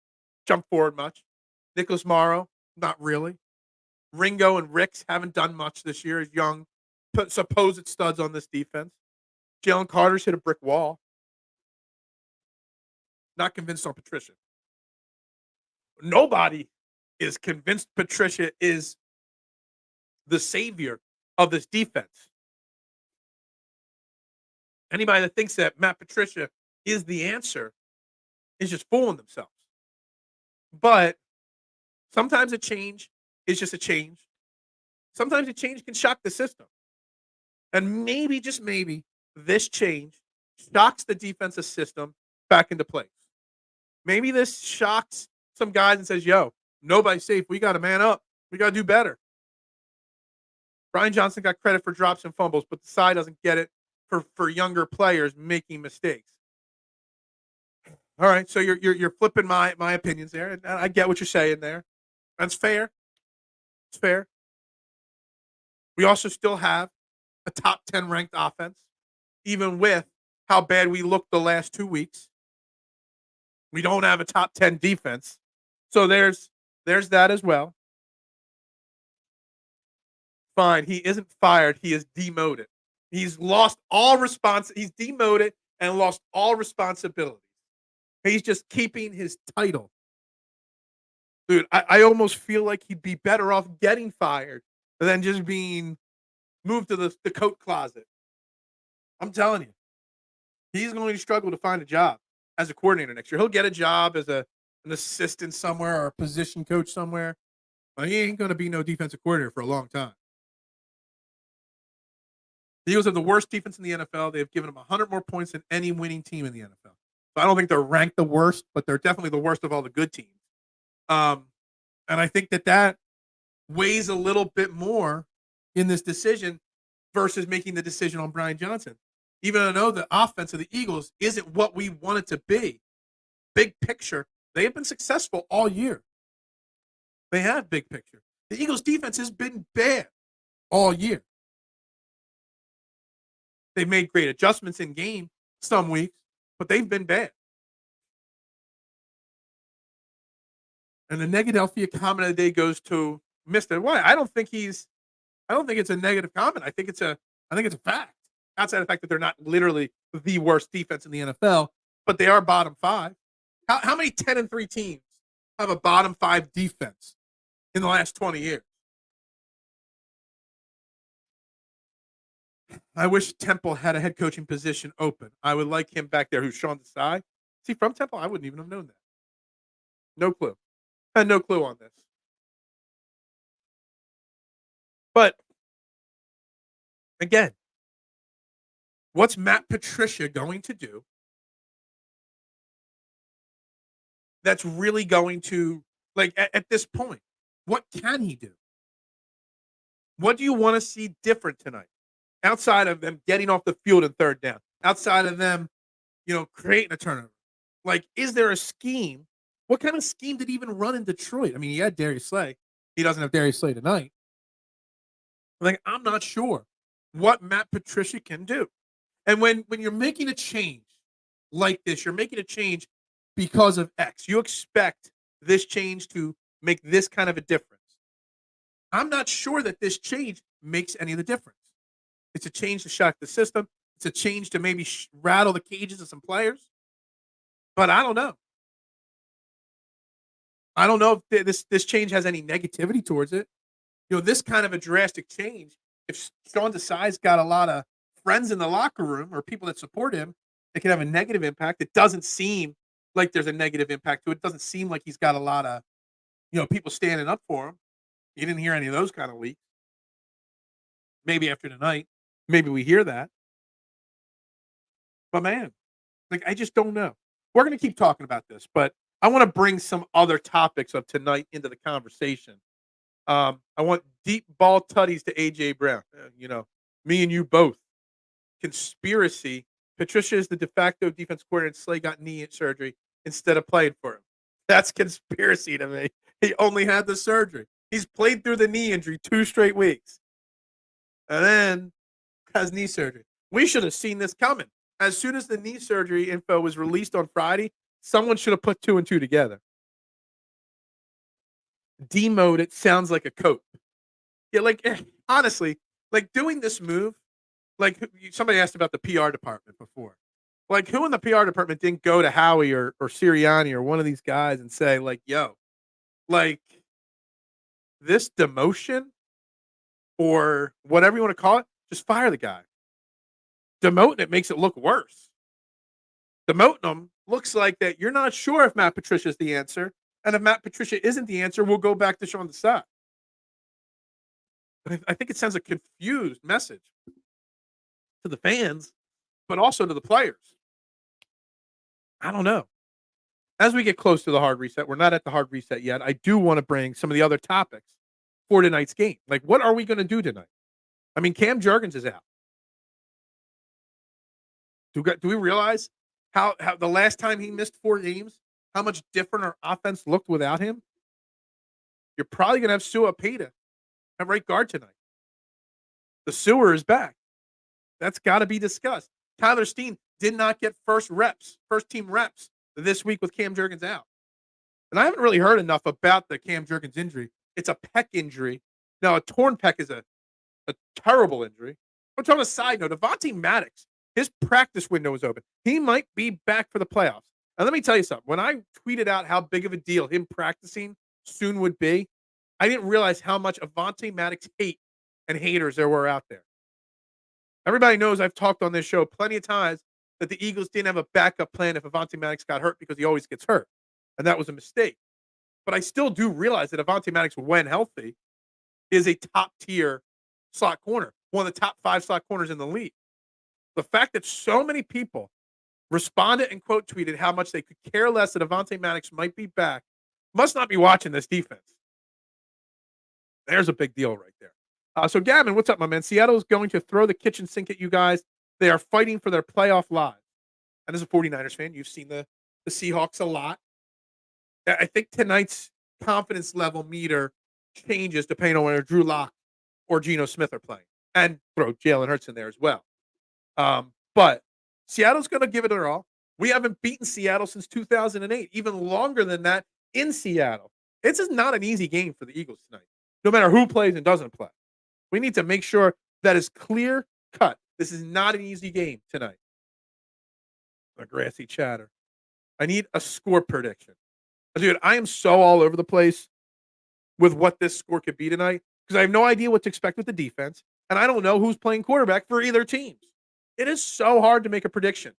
jumped forward much. Nicholas Morrow, not really. Ringo and Ricks haven't done much this year as young, supposed studs on this defense. Jalen Carter's hit a brick wall. Not convinced on Patricia. Nobody is convinced Patricia is the savior of this defense. Anybody that thinks that Matt Patricia is the answer is just fooling themselves. But sometimes a change is just a change. Sometimes a change can shock the system. And maybe, just maybe, this change shocks the defensive system back into place. Maybe this shocks some guys and says, yo, nobody's safe. We got to man up. We got to do better. Brian Johnson got credit for drops and fumbles, but the side doesn't get it for younger players making mistakes. All right, so you're flipping my opinions there, and I get what you're saying there. That's fair. It's fair. We also still have a top 10 ranked offense, even with how bad we looked the last 2 weeks. We don't have a top 10 defense. So there's that as well. Fine, he isn't fired, he is demoted. He's lost all he's demoted and lost all responsibility. He's just keeping his title. Dude, I almost feel like he'd be better off getting fired than just being moved to the coat closet. I'm telling you. He's going to struggle to find a job as a coordinator next year. He'll get a job as an assistant somewhere or a position coach somewhere. But he ain't going to be no defensive coordinator for a long time. The Eagles have the worst defense in the NFL. They have given them 100 more points than any winning team in the NFL. So I don't think they're ranked the worst, but they're definitely the worst of all the good teams. And I think that weighs a little bit more in this decision versus making the decision on Brian Johnson. Even though I know the offense of the Eagles isn't what we want it to be. Big picture, they have been successful all year. They have big picture. The Eagles defense has been bad all year. They've made great adjustments in game some weeks, but they've been bad. And the Negadelphia comment of the day goes to Mr. Why? I don't think it's a negative comment. I think it's a fact. Outside of the fact that they're not literally the worst defense in the NFL, but they are bottom 5. How many 10-3 teams have a bottom 5 defense in the last 20 years? I wish Temple had a head coaching position open. I would like him back there. Who's Sean Desai? Is he from Temple? I wouldn't even have known that. No clue. I had no clue on this. But again, what's Matt Patricia going to do that's really going to, like, at this point, what can he do? What do you want to see different tonight? Outside of them getting off the field in third down, outside of them, creating a turnover. Like, is there a scheme? What kind of scheme did he even run in Detroit? I mean, he had Darius Slay. He doesn't have Darius Slay tonight. Like, I'm not sure what Matt Patricia can do. And when you're making a change like this, you're making a change because of X. You expect this change to make this kind of a difference. I'm not sure that this change makes any of the difference. It's a change to shock the system. It's a change to maybe rattle the cages of some players. But I don't know. I don't know if this change has any negativity towards it. This kind of a drastic change, if Sean Desai's got a lot of friends in the locker room or people that support him, it can have a negative impact. It doesn't seem like there's a negative impact to it. It doesn't seem like he's got a lot of, people standing up for him. You didn't hear any of those kind of leaks. Maybe after tonight, maybe we hear that. But man, like I just don't know. We're gonna keep talking about this, but I want to bring some other topics of tonight into the conversation. I want deep ball tutties to AJ Brown. Me and you both. Conspiracy. Patricia is the de facto defense coordinator, and Slay got knee surgery instead of playing for him. That's conspiracy to me. He only had the surgery. He's played through the knee injury 2 straight weeks, and then has knee surgery. We should have seen this coming. As soon as the knee surgery info was released on Friday, someone should have put 2 and 2 together. Demote it sounds like a coat. Yeah, like honestly, like doing this move, like somebody asked about the PR department before. Like who in the PR department didn't go to Howie or Sirianni or one of these guys and say, like, yo, like this demotion or whatever you want to call it, just fire the guy. Demoting it makes it look worse. Demoting him looks like that you're not sure if Matt Patricia is the answer. And if Matt Patricia isn't the answer, we'll go back to Sean Desai. I think it sends a confused message to the fans, but also to the players. I don't know. As we get close to the hard reset, we're not at the hard reset yet. I do want to bring some of the other topics for tonight's game. Like, what are we going to do tonight? I mean, Cam Jurgens is out. Do we realize how the last time he missed 4 games, how much different our offense looked without him? You're probably going to have Sua Peta at right guard tonight. The sewer is back. That's got to be discussed. Tyler Steen did not get first team reps this week with Cam Jurgens out. And I haven't really heard enough about the Cam Jurgens injury. It's a pec injury. Now, a torn pec is a terrible injury. But on a side note, Avonte Maddox, his practice window is open. He might be back for the playoffs. And let me tell you something. When I tweeted out how big of a deal him practicing soon would be, I didn't realize how much Avonte Maddox hate and haters there were out there. Everybody knows I've talked on this show plenty of times that the Eagles didn't have a backup plan if Avonte Maddox got hurt because he always gets hurt. And that was a mistake. But I still do realize that Avonte Maddox, when healthy, is a top-tier slot corner, one of the top 5 slot corners in the league. The fact that so many people responded and quote tweeted how much they could care less that Avonte Maddox might be back must not be watching this defense. There's a big deal right there. So, Gavin, what's up, my man? Seattle's going to throw the kitchen sink at you guys. They are fighting for their playoff lives. And as a 49ers fan, you've seen the Seahawks a lot. I think tonight's confidence level meter changes depending on whether Drew Lock or Geno Smith are playing. And throw Jalen Hurts in there as well. But Seattle's going to give it their all. We haven't beaten Seattle since 2008, even longer than that in Seattle. It's just not an easy game for the Eagles tonight, no matter who plays and doesn't play. We need to make sure that is clear cut. This is not an easy game tonight. A grassy chatter. I need a score prediction. Dude, I am so all over the place with what this score could be tonight because I have no idea what to expect with the defense, and I don't know who's playing quarterback for either teams. It is so hard to make a prediction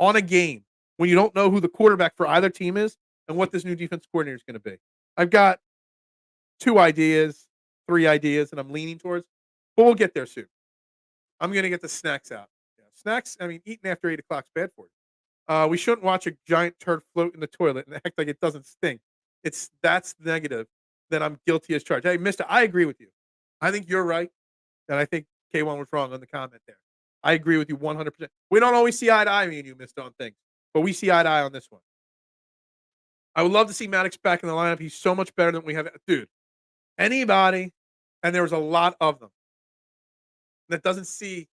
on a game when you don't know who the quarterback for either team is and what this new defense coordinator is going to be. I've got 2 ideas, 3 ideas, and I'm leaning towards, but we'll get there soon. I'm going to get the snacks out. Yeah, snacks, I mean, eating after 8 o'clock is bad for you. We shouldn't watch a giant turd float in the toilet and act like it doesn't stink. That's negative. Then I'm guilty as charged. Hey, mister, I agree with you. I think you're right. And I think K1 was wrong on the comment there. I agree with you 100%. We don't always see eye to eye, me and you, mister, on things. But we see eye to eye on this one. I would love to see Maddox back in the lineup. He's so much better than we have. Dude, anybody, and there was a lot of them, that doesn't see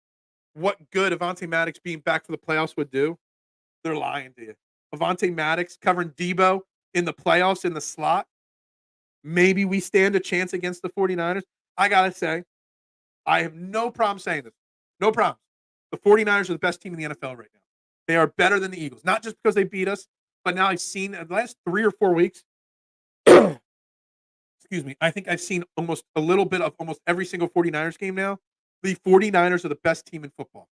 what good Avonte Maddox being back for the playoffs would do, they're lying to you. Avonte Maddox covering Debo in the playoffs in the slot, maybe we stand a chance against the 49ers. I got to say, I have no problem saying this. No problem. The 49ers are the best team in the NFL right now. They are better than the Eagles, not just because they beat us, but now I've seen in the last 3 or 4 weeks, excuse me, I think I've seen almost a little bit of almost every single 49ers game now. The 49ers are the best team in football,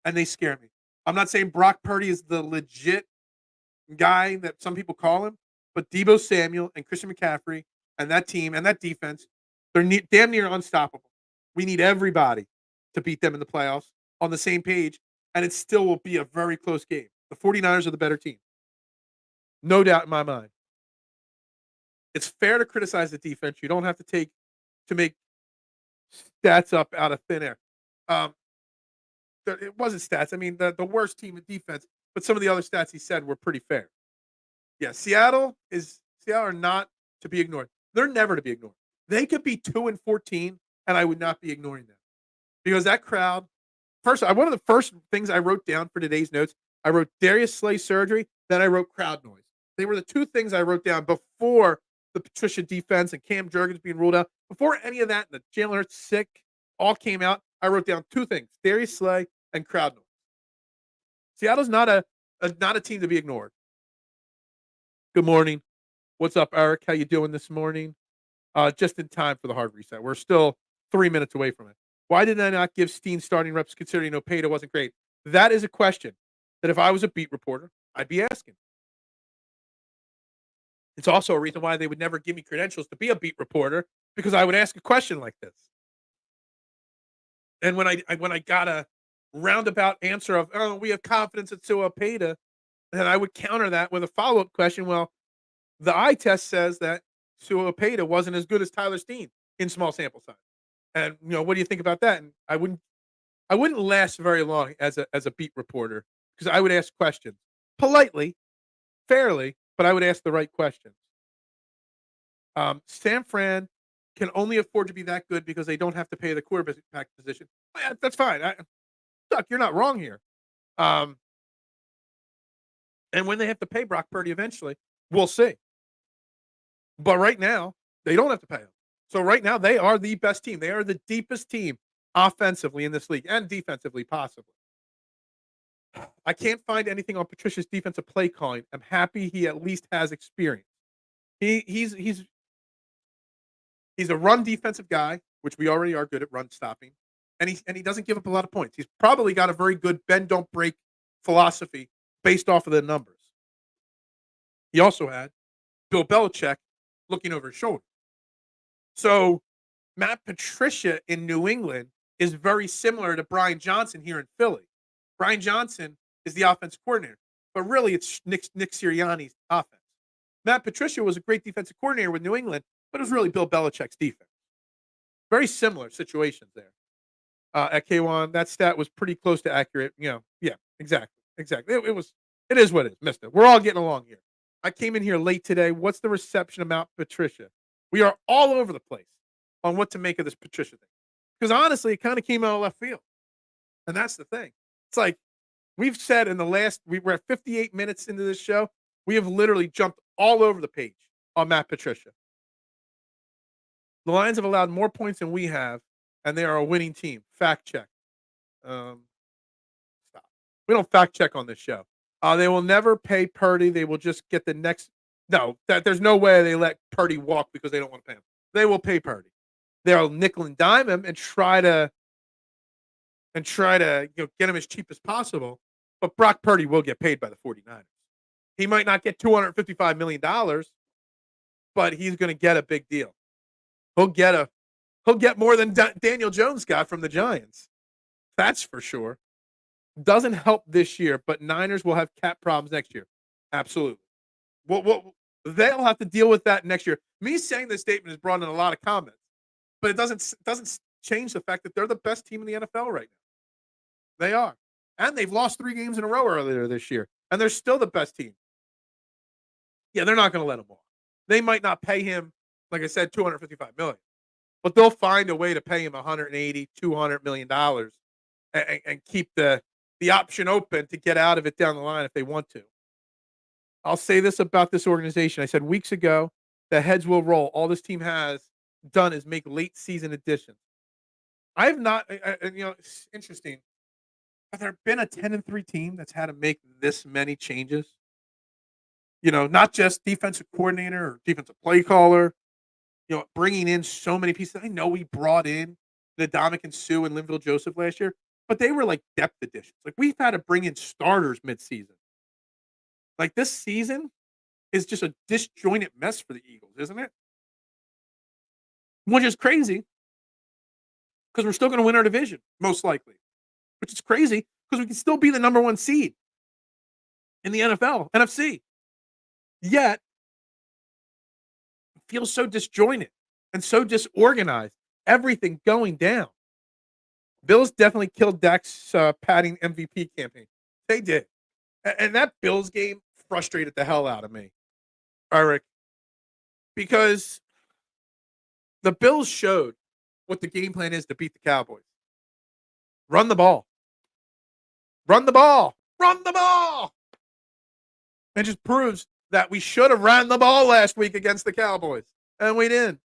and they scare me. I'm not saying Brock Purdy is the legit guy that some people call him, but Debo Samuel and Christian McCaffrey and that team and that defense, they're damn near unstoppable. We need everybody to beat them in the playoffs on the same page, and it still will be a very close game. The 49ers are the better team. No doubt in my mind. It's fair to criticize the defense. You don't have to make stats up out of thin air. It wasn't stats. I mean, the worst team in defense, but some of the other stats he said were pretty fair. Yeah, Seattle are not to be ignored. They're never to be ignored. They could be 2-14, and I would not be ignoring them because that crowd. One of the first things I wrote down for today's notes, I wrote Darius Slay surgery, then I wrote crowd noise. They were the two things I wrote down before the Patricia defense and Cam Jurgens being ruled out. Before any of that, the Jalen Hurts sick all came out. I wrote down two things: Darius Slay and crowd noise. Seattle's not a team to be ignored. Good morning. What's up, Eric? How you doing this morning? Just in time for the hard reset. We're still 3 minutes away from it. Why did I not give Steen starting reps considering Opeta wasn't great? That is a question that if I was a beat reporter, I'd be asking. It's also a reason why they would never give me credentials to be a beat reporter because I would ask a question like this. And when I got a roundabout answer of, oh, we have confidence in Opeta, then I would counter that with a follow-up question. Well, the eye test says that Opeta wasn't as good as Tyler Steen in small sample size. And what do you think about that? And I wouldn't last very long as a beat reporter because I would ask questions politely, fairly, but I would ask the right questions. San Fran can only afford to be that good because they don't have to pay the quarterback position. Yeah, that's fine. Duck, you're not wrong here. And when they have to pay Brock Purdy eventually, we'll see. But right now, they don't have to pay him. So right now, they are the best team. They are the deepest team offensively in this league and defensively, possibly. I can't find anything on Patricia's defensive play calling. I'm happy he at least has experience. He's a run defensive guy, which we already are good at run stopping, and he doesn't give up a lot of points. He's probably got a very good bend don't break philosophy based off of the numbers. He also had Bill Belichick looking over his shoulder. So Matt Patricia in New England is very similar to Brian Johnson here in Philly. Brian Johnson is the offensive coordinator, but really it's Nick Sirianni's offense. Matt Patricia was a great defensive coordinator with New England, but it was really Bill Belichick's defense. Very similar situations there. At K1, that stat was pretty close to accurate. Yeah, exactly. It is what it is, mister. We're all getting along here. I came in here late today. What's the reception of Matt Patricia? We are all over the place on what to make of this Patricia thing. Because honestly, it kind of came out of left field. And that's the thing. It's like we've said we're at 58 minutes into this show. We have literally jumped all over the page on Matt Patricia. The Lions have allowed more points than we have, and they are a winning team. Fact check. Stop. We don't fact check on this show. They will never pay Purdy. They will just get the next. No, there's no way they let Purdy walk because they don't want to pay him. They will pay Purdy. They'll nickel and dime him and try to get him as cheap as possible. But Brock Purdy will get paid by the 49ers. He might not get $255 million, but he's going to get a big deal. He'll get more than Daniel Jones got from the Giants. That's for sure. Doesn't help this year, but Niners will have cap problems next year. Absolutely. They'll have to deal with that next year. Me saying this statement has brought in a lot of comments, but it doesn't change the fact that they're the best team in the NFL right now. They are. And they've lost 3 games in a row earlier this year, and they're still the best team. Yeah, they're not going to let him walk. They might not pay him, like I said, $255 million. but they'll find a way to pay him 180, $200 million and keep the option open to get out of it down the line if they want to. I'll say this about this organization. I said weeks ago, the heads will roll. All this team has done is make late season additions. I have not, it's interesting. Have there been a 10-3 team that's had to make this many changes? Not just defensive coordinator or defensive play caller, bringing in so many pieces. I know we brought in Ndamukong Suh and Linville Joseph last year, but they were like depth additions. Like we've had to bring in starters midseason. Like this season is just a disjointed mess for the Eagles, isn't it? Which is crazy because we're still going to win our division, most likely. Which is crazy because we can still be the number 1 seed in the NFC. Yet, it feels so disjointed and so disorganized. Everything going down. Bills definitely killed Dak's padding MVP campaign. They did. And that Bills game frustrated the hell out of me, Eric, because the Bills showed what the game plan is to beat the Cowboys. Run the ball. Run the ball. Run the ball. It just proves that we should have ran the ball last week against the Cowboys, and we didn't.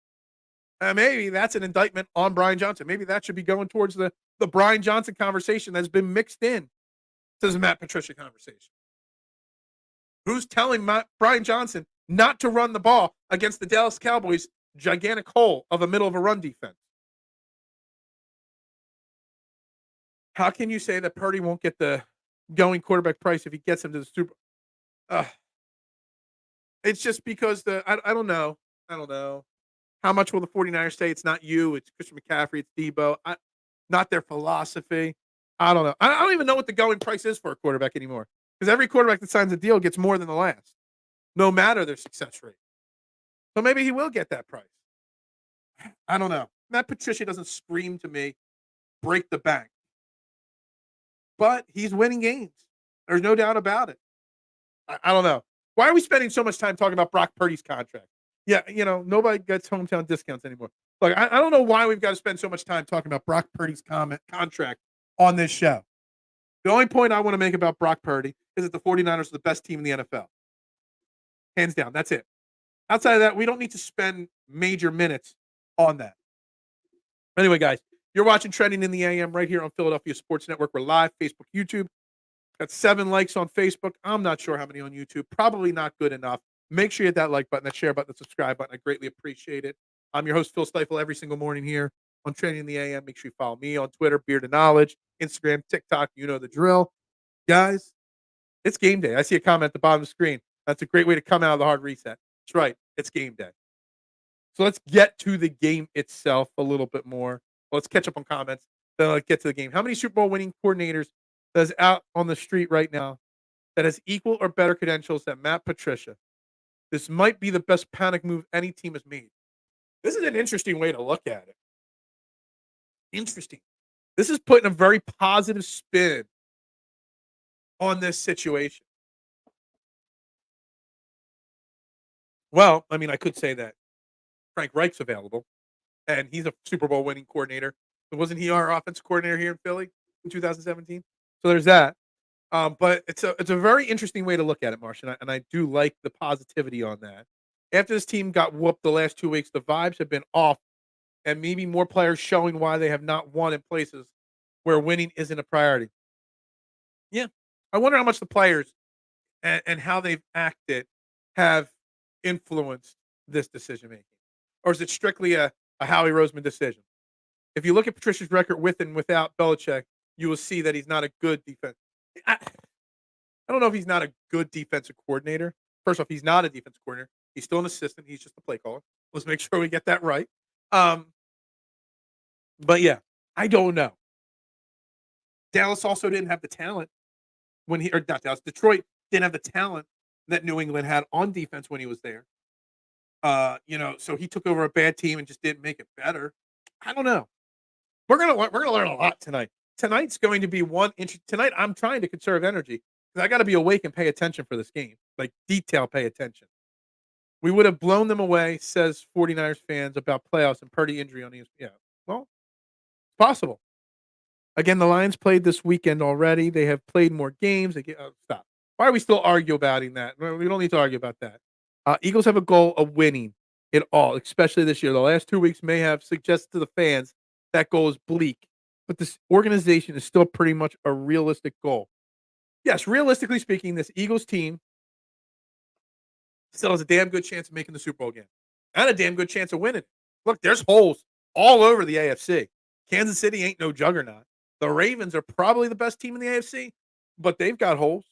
And maybe that's an indictment on Brian Johnson. Maybe that should be going towards the Brian Johnson conversation that's been mixed in to the Matt Patricia conversation. Who's telling Brian Johnson not to run the ball against the Dallas Cowboys' gigantic hole of a middle of a run defense? How can you say that Purdy won't get the going quarterback price if he gets him to the Super Bowl? It's just because I don't know. I don't know. How much will the 49ers say it's not you, it's Christian McCaffrey, it's Debo? Not their philosophy. I don't know. I don't even know what the going price is for a quarterback anymore because every quarterback that signs a deal gets more than the last, no matter their success rate. So maybe he will get that price. I don't know. Matt Patricia doesn't scream to me, break the bank. But he's winning games. There's no doubt about it. I don't know. Why are we spending so much time talking about Brock Purdy's contract? Yeah, nobody gets hometown discounts anymore. Look, I don't know why we've got to spend so much time talking about Brock Purdy's contract on this show. The only point I want to make about Brock Purdy is that the 49ers are the best team in the NFL. Hands down. That's it. Outside of that, we don't need to spend major minutes on that. Anyway, guys, you're watching Trending in the AM right here on Philadelphia Sports Network. We're live, Facebook, YouTube. Got 7 likes on Facebook. I'm not sure how many on YouTube. Probably not good enough. Make sure you hit that like button, that share button, that subscribe button. I greatly appreciate it. I'm your host, Phil Stiefel, every single morning here on Trending in the AM. Make sure you follow me on Twitter, Beard of Knowledge, Instagram, TikTok. You know the drill. Guys, it's game day. I see a comment at the bottom of the screen. That's a great way to come out of the hard reset. That's right. It's game day. So let's get to the game itself a little bit more. Let's catch up on comments. Then let's get to the game. How many Super Bowl winning coordinators that's out on the street right now that has equal or better credentials than Matt Patricia? This might be the best panic move any team has made. This is an interesting way to look at it. Interesting. This is putting a very positive spin on this situation. Well, I mean, I could say that Frank Reich's available, and he's a Super Bowl winning coordinator. Wasn't he our offensive coordinator here in Philly in 2017? So there's that. But it's a very interesting way to look at it, Marsh, and I do like the positivity on that. After this team got whooped the last 2 weeks, the vibes have been off, and maybe more players showing why they have not won in places where winning isn't a priority. Yeah, I wonder how much the players and how they've acted have influenced this decision making, or is it strictly a Howie Roseman decision? If you look at Patricia's record with and without Belichick, you will see that he's not a good defense. I don't know if he's not a good defensive coordinator. First off, he's not a defensive coordinator. He's still an assistant. He's just a play caller. Let's make sure we get that right. But yeah, I don't know. Dallas also didn't have the talent not Dallas. Detroit didn't have the talent that New England had on defense when he was there. So he took over a bad team and just didn't make it better. I don't know. We're gonna learn a lot tonight. Tonight's going to be tonight. I'm trying to conserve energy because I got to be awake and pay attention for this game, like detail, pay attention. We would have blown them away, says 49ers fans about playoffs and Purdy injury on ESPN. Yeah, well, it's possible. Again, the Lions played this weekend already. They have played more games. Stop. Why are we still arguing about that? We don't need to argue about that. Eagles have a goal of winning it all, especially this year. The last 2 weeks may have suggested to the fans that goal is bleak, but this organization is still pretty much a realistic goal. Yes, realistically speaking, this Eagles team still has a damn good chance of making the Super Bowl game and a damn good chance of winning. Look, there's holes all over the AFC. Kansas City ain't no juggernaut. The Ravens are probably the best team in the AFC, but they've got holes.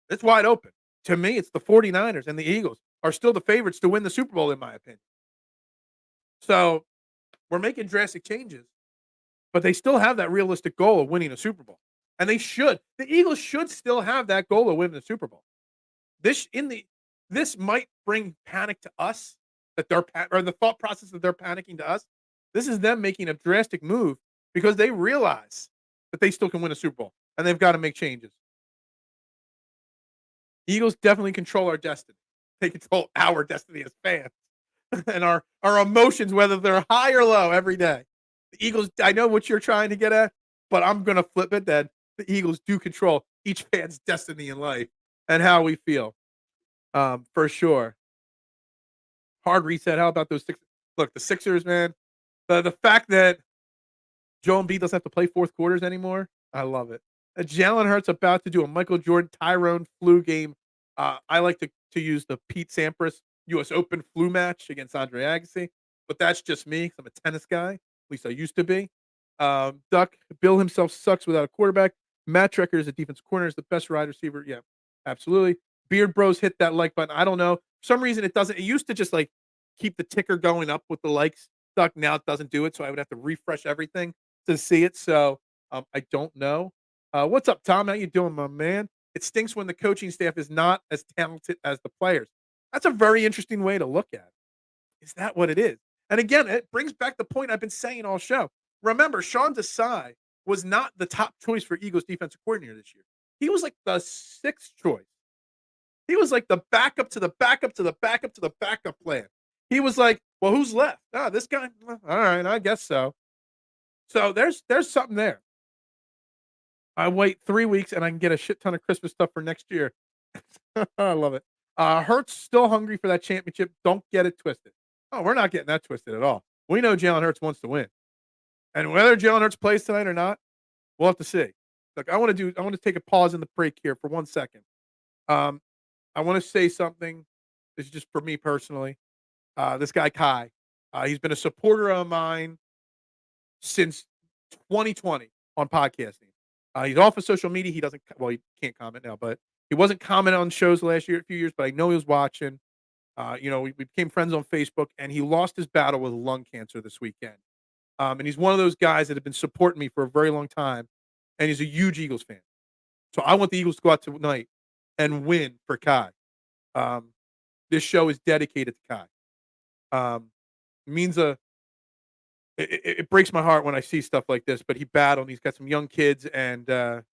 It's wide open. To me, it's the 49ers and the Eagles are still the favorites to win the Super Bowl, in my opinion. So we're making drastic changes, but they still have that realistic goal of winning a Super Bowl. And they should. The Eagles should still have that goal of winning the Super Bowl. This might bring panic to us that or the thought process that they're panicking to us. This is them making a drastic move because they realize that they still can win a Super Bowl and they've got to make changes. Eagles definitely control our destiny. They control our destiny as fans and our emotions, whether they're high or low every day. The Eagles, I know what you're trying to get at, but I'm going to flip it that the Eagles do control each fan's destiny in life and how we feel. For sure. Hard reset. How about those Sixers? Look, the Sixers, man. The fact that Joe Embiid doesn't have to play fourth quarters anymore, I love it. Jalen Hurts about to do a Michael Jordan Tyrone flu game. I like to use the Pete Sampras U.S. Open flu match against Andre Agassi, but that's just me. I'm a tennis guy. At least I used to be. Duck Bill himself sucks without a quarterback. Matt Trekker is a defensive corner, is the best wide receiver. Yeah, absolutely. Beard Bros hit that like button. I don't know. For some reason it doesn't. It used to just like keep the ticker going up with the likes. Duck now it doesn't do it, so I would have to refresh everything to see it. So I don't know. What's up, Tom? How you doing, my man? It stinks when the coaching staff is not as talented as the players. That's a very interesting way to look at it. Is that what it is? And again, it brings back the point I've been saying all show. Remember, Sean Desai was not the top choice for Eagles defensive coordinator this year. He was like the sixth choice. He was like the backup to the backup to the backup to the backup plan. He was like, well, who's left? Oh, this guy. All right, I guess so. So there's something there. I wait 3 weeks and I can get a shit ton of Christmas stuff for next year. I love it. Hurts still hungry for that championship. Don't get it twisted. Oh, we're not getting that twisted at all. We know Jalen Hurts wants to win. And whether Jalen Hurts plays tonight or not, we'll have to see. Look, I want to take a pause in the break here for 1 second. I want to say something. This is just for me personally. This guy, Kai, he's been a supporter of mine since 2020 on podcasting. He's off of social media. He can't comment now, but he wasn't commenting on shows a few years, but I know he was watching. We became friends on Facebook, and he lost his battle with lung cancer this weekend. And he's one of those guys that have been supporting me for a very long time, and he's a huge Eagles fan. So I want the Eagles to go out tonight and win for Kai. This show is dedicated to Kai. It breaks my heart when I see stuff like this, but he battled. He's got some young kids, and it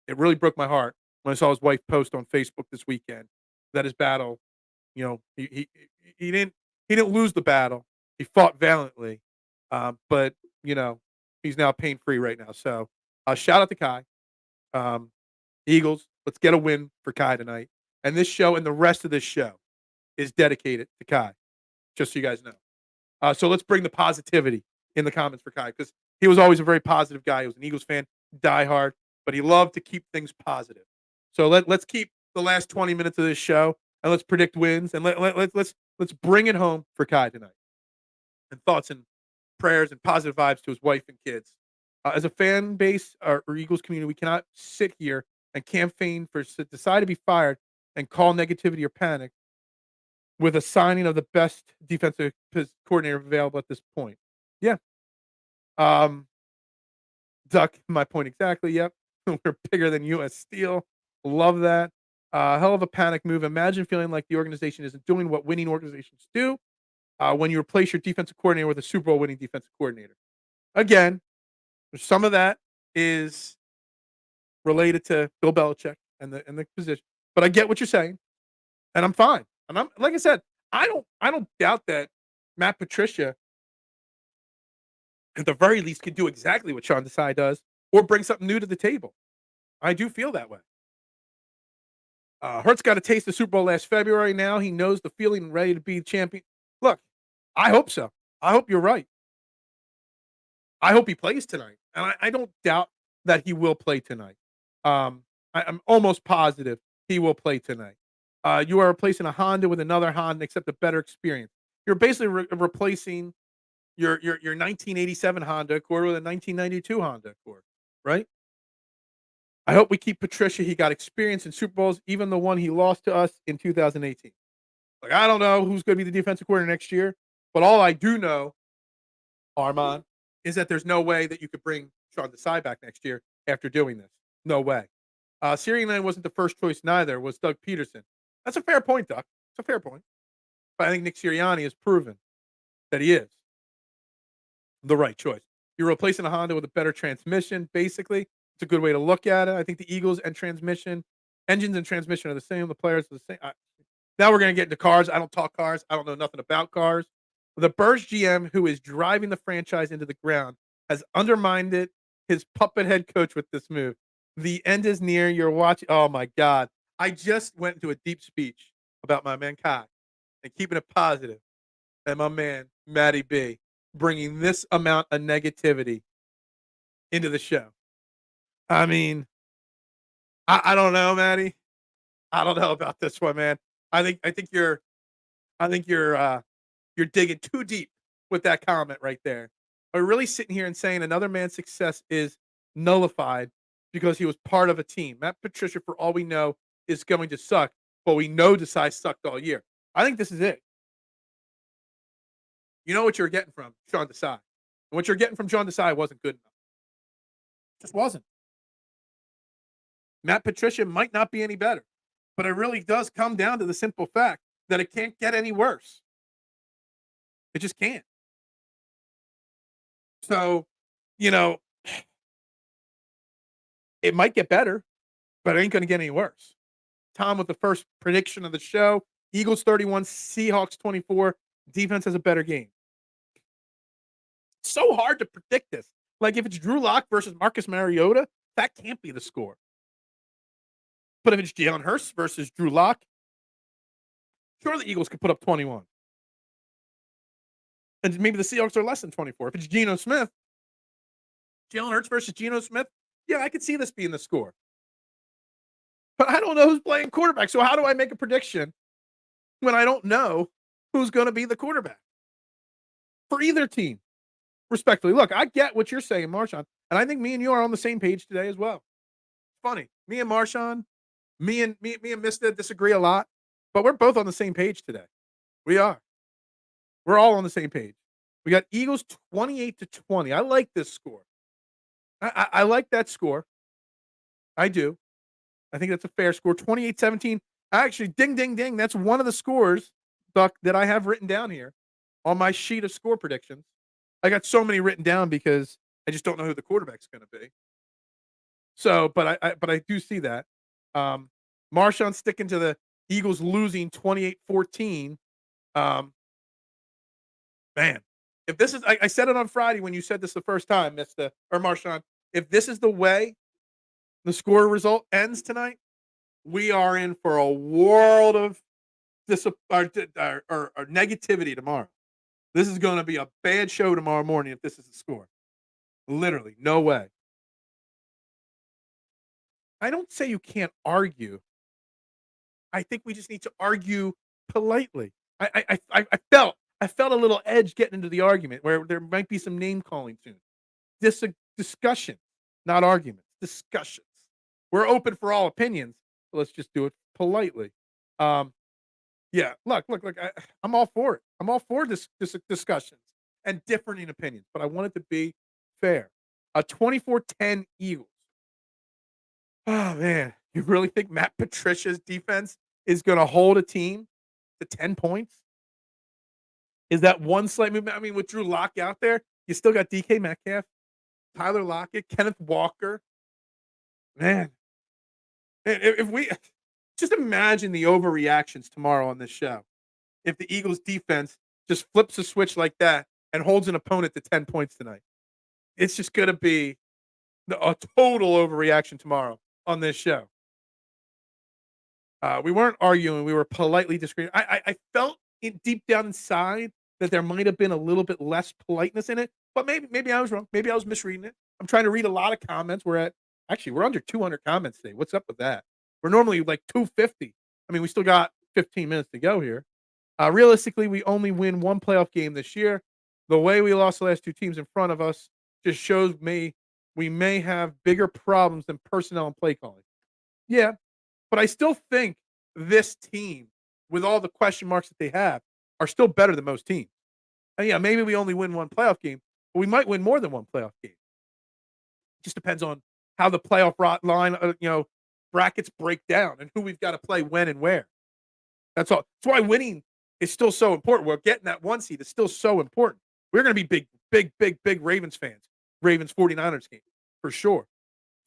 really broke my heart when I saw his wife post on Facebook this weekend that his battle, he didn't lose the battle. He fought valiantly, but he's now pain free right now. So shout out to Kai, Eagles. Let's get a win for Kai tonight. And this show and the rest of this show is dedicated to Kai, just so you guys know. So let's bring the positivity in the comments for Kai, because he was always a very positive guy. He was an Eagles fan, diehard, but he loved to keep things positive. So let's keep the last 20 minutes of this show and let's predict wins, and let's bring it home for Kai tonight. And thoughts and prayers and positive vibes to his wife and kids. As a fan base or Eagles community, we cannot sit here and campaign for Desai to be fired and call negativity or panic with a signing of the best defensive coordinator available at this point. Yeah. Duck, my point exactly. Yep. We're bigger than U.S. Steel. Love that. Hell of a panic move. Imagine feeling like the organization isn't doing what winning organizations do when you replace your defensive coordinator with a Super Bowl winning defensive coordinator. Again, some of that is related to Bill Belichick and the position. But I get what you're saying, and I'm fine. And I'm like I said, I don't doubt that Matt Patricia, at the very least, could do exactly what Sean Desai does or bring something new to the table. I do feel that way. Hurts got a taste of Super Bowl last February. Now he knows the feeling and ready to be champion. Look, I hope so. I hope you're right. I hope he plays tonight, and I don't doubt that he will play tonight. I'm almost positive he will play tonight. You are replacing a Honda with another Honda, except a better experience. You're basically replacing your 1987 Honda Accord with a 1992 Honda Accord, right? I hope we keep Patricia. He got experience in Super Bowls, even the one he lost to us in 2018. Like, I don't know who's going to be the defensive coordinator next year, but all I do know, Armand, is that there's no way that you could bring Sean Desai back next year after doing this. No way. Sirianni wasn't the first choice neither, was Doug Peterson. That's a fair point, Doc. It's a fair point. But I think Nick Sirianni has proven that he is the right choice. You're replacing a Honda with a better transmission, basically. It's a good way to look at it. I think the Eagles and engines and transmission are the same. The players are the same. Now we're going to get into cars. I don't talk cars. I don't know nothing about cars. The Birds GM, who is driving the franchise into the ground, has undermined his puppet head coach with this move. The end is near. You're watching. Oh, my God. I just went into a deep speech about my man Kai and keeping it positive, and my man Matty B bringing this amount of negativity into the show. I mean, I don't know, Matty. I don't know about this one, man. I think you're digging too deep with that comment right there. Are you really sitting here and saying another man's success is nullified because he was part of a team? Matt Patricia, for all we know, is going to suck, but we know Desai sucked all year. I think this is it. You know what you're getting from Sean Desai. And what you're getting from Sean Desai wasn't good enough. Just wasn't. Matt Patricia might not be any better, but it really does come down to the simple fact that it can't get any worse. It just can't. So, you know, it might get better, but it ain't going to get any worse. Tom with the first prediction of the show. Eagles 31, Seahawks 24. Defense has a better game. So hard to predict this. Like, if it's Drew Lock versus Marcus Mariota, that can't be the score. But if it's Jalen Hurts versus Drew Lock, sure, the Eagles could put up 21. And maybe the Seahawks are less than 24. If it's Geno Smith, Jalen Hurts versus Geno Smith, yeah, I could see this being the score. But I don't know who's playing quarterback. So how do I make a prediction when I don't know who's going to be the quarterback for either team? Respectfully, look, I get what you're saying, Marshawn, and I think me and you are on the same page today as well. It's funny, me and Marshawn, me and Mista disagree a lot, but we're both on the same page today. We are. We're all on the same page. We got Eagles 28-20. I like this score. I like that score. I do. I think that's a fair score. 28-17. Actually, ding, ding, ding. That's one of the scores, Buck, that I have written down here on my sheet of score predictions. I got so many written down because I just don't know who the quarterback's going to be. So, but I do see that. Marshawn sticking to the Eagles losing 28-14. Man, if this is, I said it on Friday when you said this the first time, Marshawn, if this is the way the score result ends tonight, we are in for a world of negativity tomorrow. This is going to be a bad show tomorrow morning if this is the score. Literally, no way. I don't say you can't argue. I think we just need to argue politely. I felt a little edge getting into the argument where there might be some name calling soon. Discussion, not arguments. Discussions. We're open for all opinions. So let's just do it politely. Yeah, look. I'm all for it. I'm all for this discussions and differing opinions, but I want it to be fair. A 24-10 Eagles. Oh man, you really think Matt Patricia's defense is going to hold a team to 10 points? Is that one slight movement? I mean, with Drew Lock out there, you still got DK Metcalf, Tyler Lockett, Kenneth Walker. Man, if we Just imagine the overreactions tomorrow on this show. If the Eagles defense just flips a switch like that and holds an opponent to 10 points tonight, it's just going to be a total overreaction tomorrow on this show. We weren't arguing. We were politely disagreeing. I felt it deep down inside that there might have been a little bit less politeness in it, but maybe I was wrong. Maybe I was misreading it. I'm trying to read a lot of comments. We're under 200 comments today. What's up with that? We're normally like 250. I mean, we still got 15 minutes to go here. Realistically, we only win one playoff game this year. The way we lost the last two teams in front of us just shows me we may have bigger problems than personnel and play calling. Yeah, but I still think this team, with all the question marks that they have, are still better than most teams. And yeah, maybe we only win one playoff game, but we might win more than one playoff game. It just depends on how the playoff line, brackets break down and who we've got to play when and where. That's all. That's why winning is still so important. We're getting that one seed is still so important. We're going to be big Ravens fans. Ravens 49ers game for sure.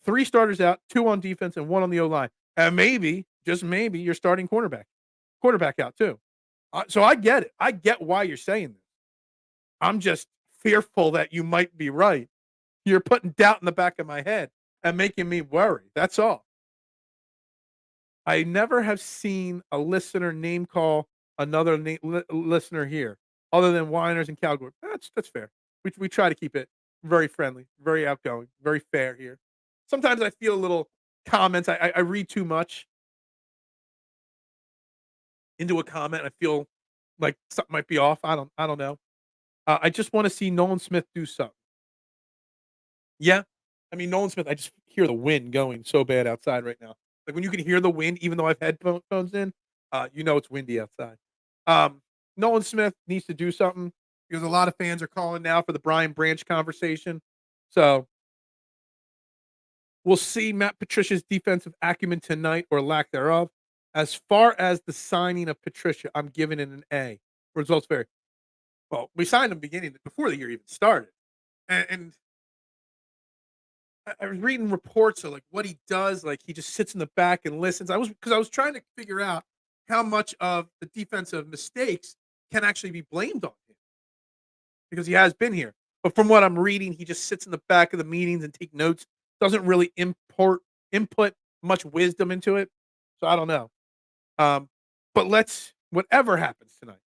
3 starters out, 2 on defense, and 1 on the O-line. And maybe, just maybe, you're starting quarterback out too. So I get it. I get why you're saying this. I'm just fearful that you might be right. You're putting doubt in the back of my head and making me worry. That's all. I never have seen a listener name call another listener here, other than whiners and cowgirls. That's fair. We try to keep it very friendly, very outgoing, very fair here. Sometimes I feel a little comments. I read too much into a comment. I feel like something might be off. I don't know. I just want to see Nolan Smith do something. Yeah, I mean Nolan Smith. I just hear the wind going so bad outside right now. Like when you can hear the wind, even though I've headphones in, it's windy outside. Nolan Smith needs to do something because a lot of fans are calling now for the Brian Branch conversation. So we'll see Matt Patricia's defensive acumen tonight or lack thereof. As far as the signing of Patricia, I'm giving it an A. Results vary. Well, we signed him before the year even started. And I was reading reports of like what he does. Like he just sits in the back and listens. I was trying to figure out how much of the defensive mistakes can actually be blamed on him because he has been here. But from what I'm reading, he just sits in the back of the meetings and take notes. Doesn't really input much wisdom into it. So I don't know. But whatever happens tonight,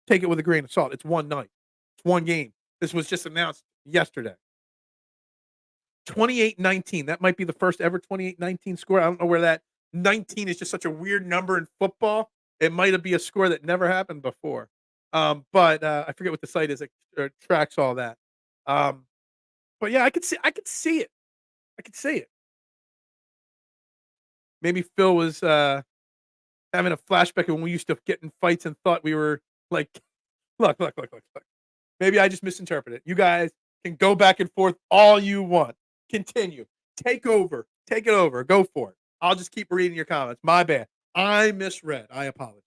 take it with a grain of salt. It's one night. It's one game. This was just announced yesterday. 28-19. That might be the first ever 28-19 score. I don't know where that 19 is just such a weird number in football. It might be a score that never happened before. But I forget what the site is that tracks all that. But yeah, I could see it. I could see it. Maybe Phil was having a flashback of when we used to get in fights and thought we were like, look. Maybe I just misinterpreted it. You guys can go back and forth all you want. Continue. Take it over. Go for it. I'll just keep reading your comments. My bad. I misread. I apologize.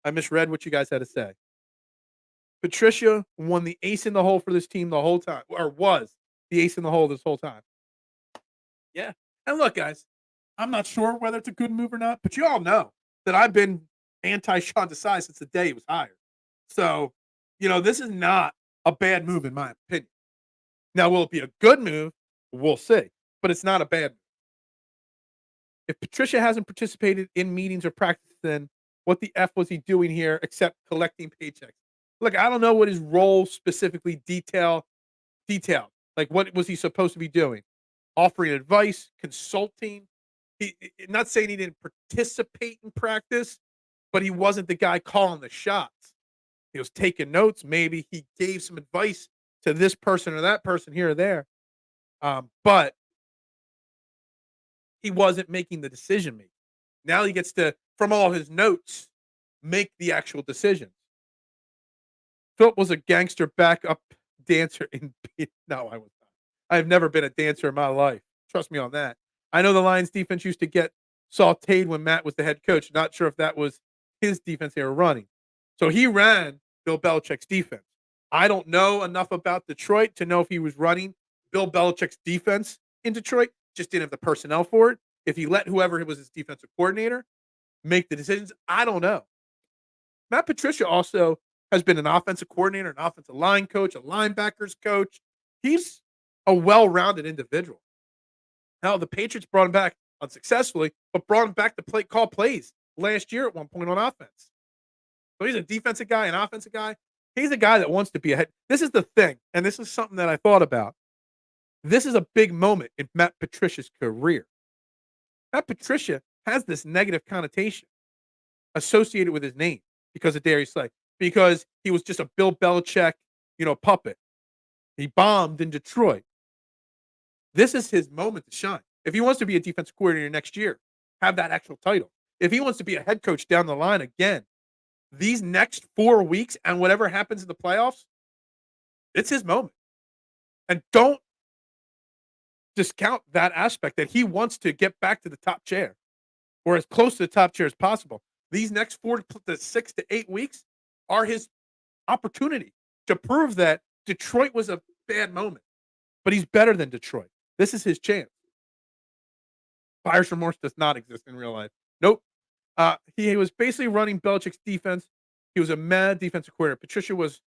I misread what you guys had to say. Patricia won the ace in the hole for this team the whole time, or was the ace in the hole this whole time. Yeah. And look, guys, I'm not sure whether it's a good move or not, but you all know that I've been anti-Sean Desai since the day he was hired. So, this is not a bad move in my opinion. Now, will it be a good move? We'll see. But it's not a bad move. If Patricia hasn't participated in meetings or practices, then what the F was he doing here except collecting paychecks? Look, I don't know what his role specifically detailed. Like, what was he supposed to be doing? Offering advice, consulting. Not saying he didn't participate in practice, but he wasn't the guy calling the shots. He was taking notes. Maybe he gave some advice to this person or that person here or there. But he wasn't making the decision making. Now he gets to, from all his notes, make the actual decisions. Philip was a gangster backup dancer in no, I was not. I've never been a dancer in my life. Trust me on that. I know the Lions defense used to get sauteed when Matt was the head coach. Not sure if that was his defense they were running. So he ran Bill Belichick's defense. I don't know enough about Detroit to know if he was running Bill Belichick's defense in Detroit. Just didn't have the personnel for it. If he let whoever was his defensive coordinator, make the decisions? I don't know. Matt Patricia also has been an offensive coordinator, an offensive line coach, a linebackers coach. He's a well-rounded individual. Now, the Patriots brought him back unsuccessfully, but brought him back to call plays last year at one point on offense. So he's a defensive guy, an offensive guy. He's a guy that wants to be ahead. This is the thing, and this is something that I thought about. This is a big moment in Matt Patricia's career. Matt Patricia has this negative connotation associated with his name because of Darius Slay, because he was just a Bill Belichick, puppet. He bombed in Detroit. This is his moment to shine. If he wants to be a defensive coordinator next year, have that actual title. If he wants to be a head coach down the line again, these next 4 weeks and whatever happens in the playoffs, it's his moment. And don't discount that aspect that he wants to get back to the top chair or as close to the top chair as possible. These next 4 to 6 to 8 weeks are his opportunity to prove that Detroit was a bad moment, but he's better than Detroit. This is his chance. Buyer's remorse does not exist in real life. Nope. He was basically running Belichick's defense. He was a mad defensive coordinator. Patricia was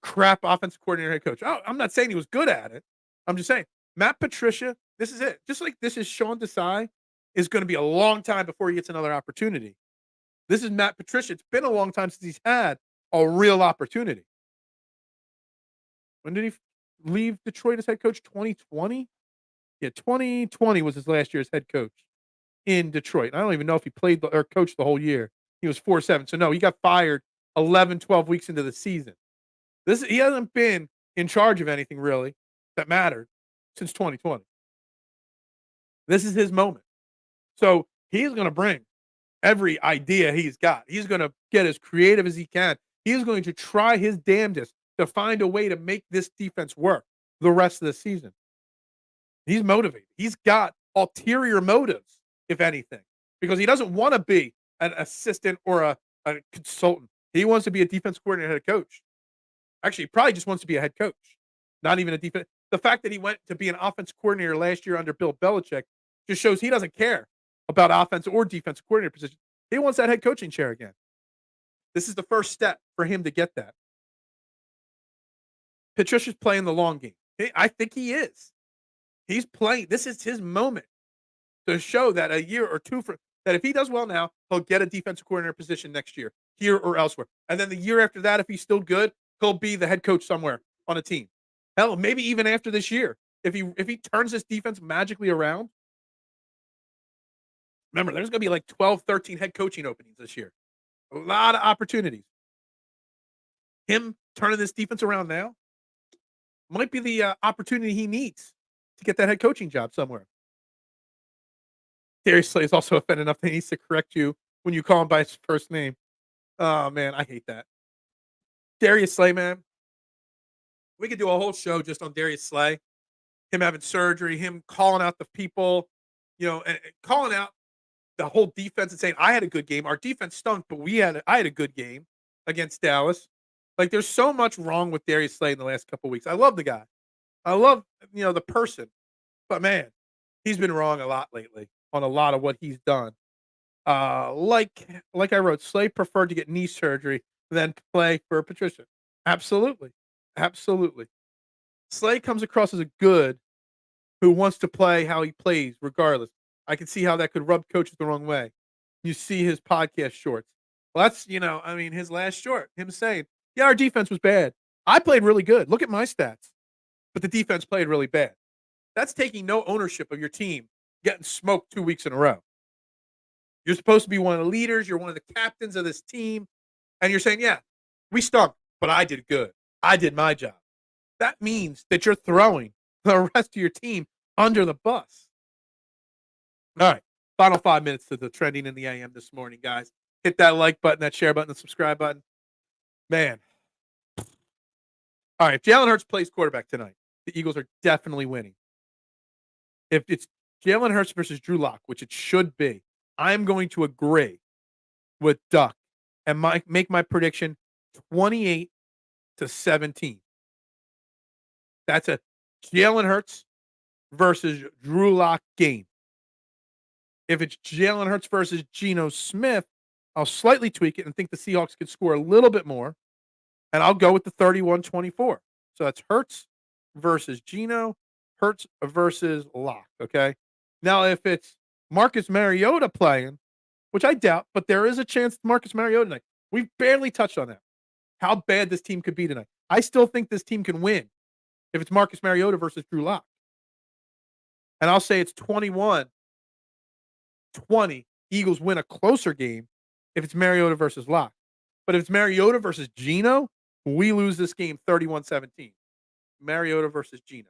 crap offensive coordinator, head coach. Oh, I'm not saying he was good at it. I'm just saying Matt Patricia, this is it. Just like this is Sean Desai, is going to be a long time before he gets another opportunity. This is Matt Patricia. It's been a long time since he's had a real opportunity. When did he leave Detroit as head coach? 2020? Yeah, 2020 was his last year as head coach in Detroit. I don't even know if he played or coached the whole year. He was 4-7. So, no, he got fired 11, 12 weeks into the season. He hasn't been in charge of anything really that mattered since 2020. This is his moment. So he's going to bring every idea he's got. He's going to get as creative as he can. He's going to try his damnedest to find a way to make this defense work the rest of the season. He's motivated. He's got ulterior motives, if anything, because he doesn't want to be an assistant or a consultant. He wants to be a defense coordinator, head coach. Actually, he probably just wants to be a head coach, not even a defense. The fact that he went to be an offense coordinator last year under Bill Belichick just shows he doesn't care about offense or defense coordinator position. He wants that head coaching chair again. This is the first step for him to get that. Patricia's playing the long game. I think he is. He's playing. This is his moment to show that a year or two that if he does well now, he'll get a defensive coordinator position next year, here or elsewhere. And then the year after that, if he's still good, he'll be the head coach somewhere on a team. Hell, maybe even after this year, if he turns this defense magically around. Remember, there's going to be like 12, 13 head coaching openings this year. A lot of opportunities. Him turning this defense around now might be the opportunity he needs to get that head coaching job somewhere. Darius Slay is also offended enough that he needs to correct you when you call him by his first name. Oh, man, I hate that. Darius Slay, man. We could do a whole show just on Darius Slay. Him having surgery, him calling out the people, and calling out the whole defense and saying, I had a good game. Our defense stunk, but I had a good game against Dallas. Like, there's so much wrong with Darius Slay in the last couple of weeks. I love the guy. I love, the person. But, man, he's been wrong a lot lately on a lot of what he's done. Like I wrote, Slay preferred to get knee surgery than play for Patricia. Absolutely. Absolutely. Slay comes across as a good who wants to play how he plays regardless. I can see how that could rub coaches the wrong way. You see his podcast shorts. Well, that's, his last short, him saying, yeah, our defense was bad. I played really good. Look at my stats. But the defense played really bad. That's taking no ownership of your team getting smoked 2 weeks in a row. You're supposed to be one of the leaders. You're one of the captains of this team. And you're saying, yeah, we stunk, but I did good. I did my job. That means that you're throwing the rest of your team under the bus. All right. Final 5 minutes to the trending in the AM this morning, guys. Hit that like button, that share button, the subscribe button. Man. All right. If Jalen Hurts plays quarterback tonight, the Eagles are definitely winning. If it's Jalen Hurts versus Drew Lock, which it should be, I'm going to agree with Duck and make my prediction 28-17. That's a Jalen Hurts versus Drew Lock game. If it's Jalen Hurts versus Geno Smith, I'll slightly tweak it and think the Seahawks could score a little bit more, and I'll go with the 31-24. So that's Hurts versus Geno, Hurts versus Lock, okay? Now, if it's Marcus Mariota playing, which I doubt, but there is a chance Marcus Mariota tonight. We've barely touched on that. How bad this team could be tonight. I still think this team can win if it's Marcus Mariota versus Drew Lock. And I'll say it's 21-20. Eagles win a closer game if it's Mariota versus Lock. But if it's Mariota versus Geno, we lose this game 31-17. Mariota versus Geno.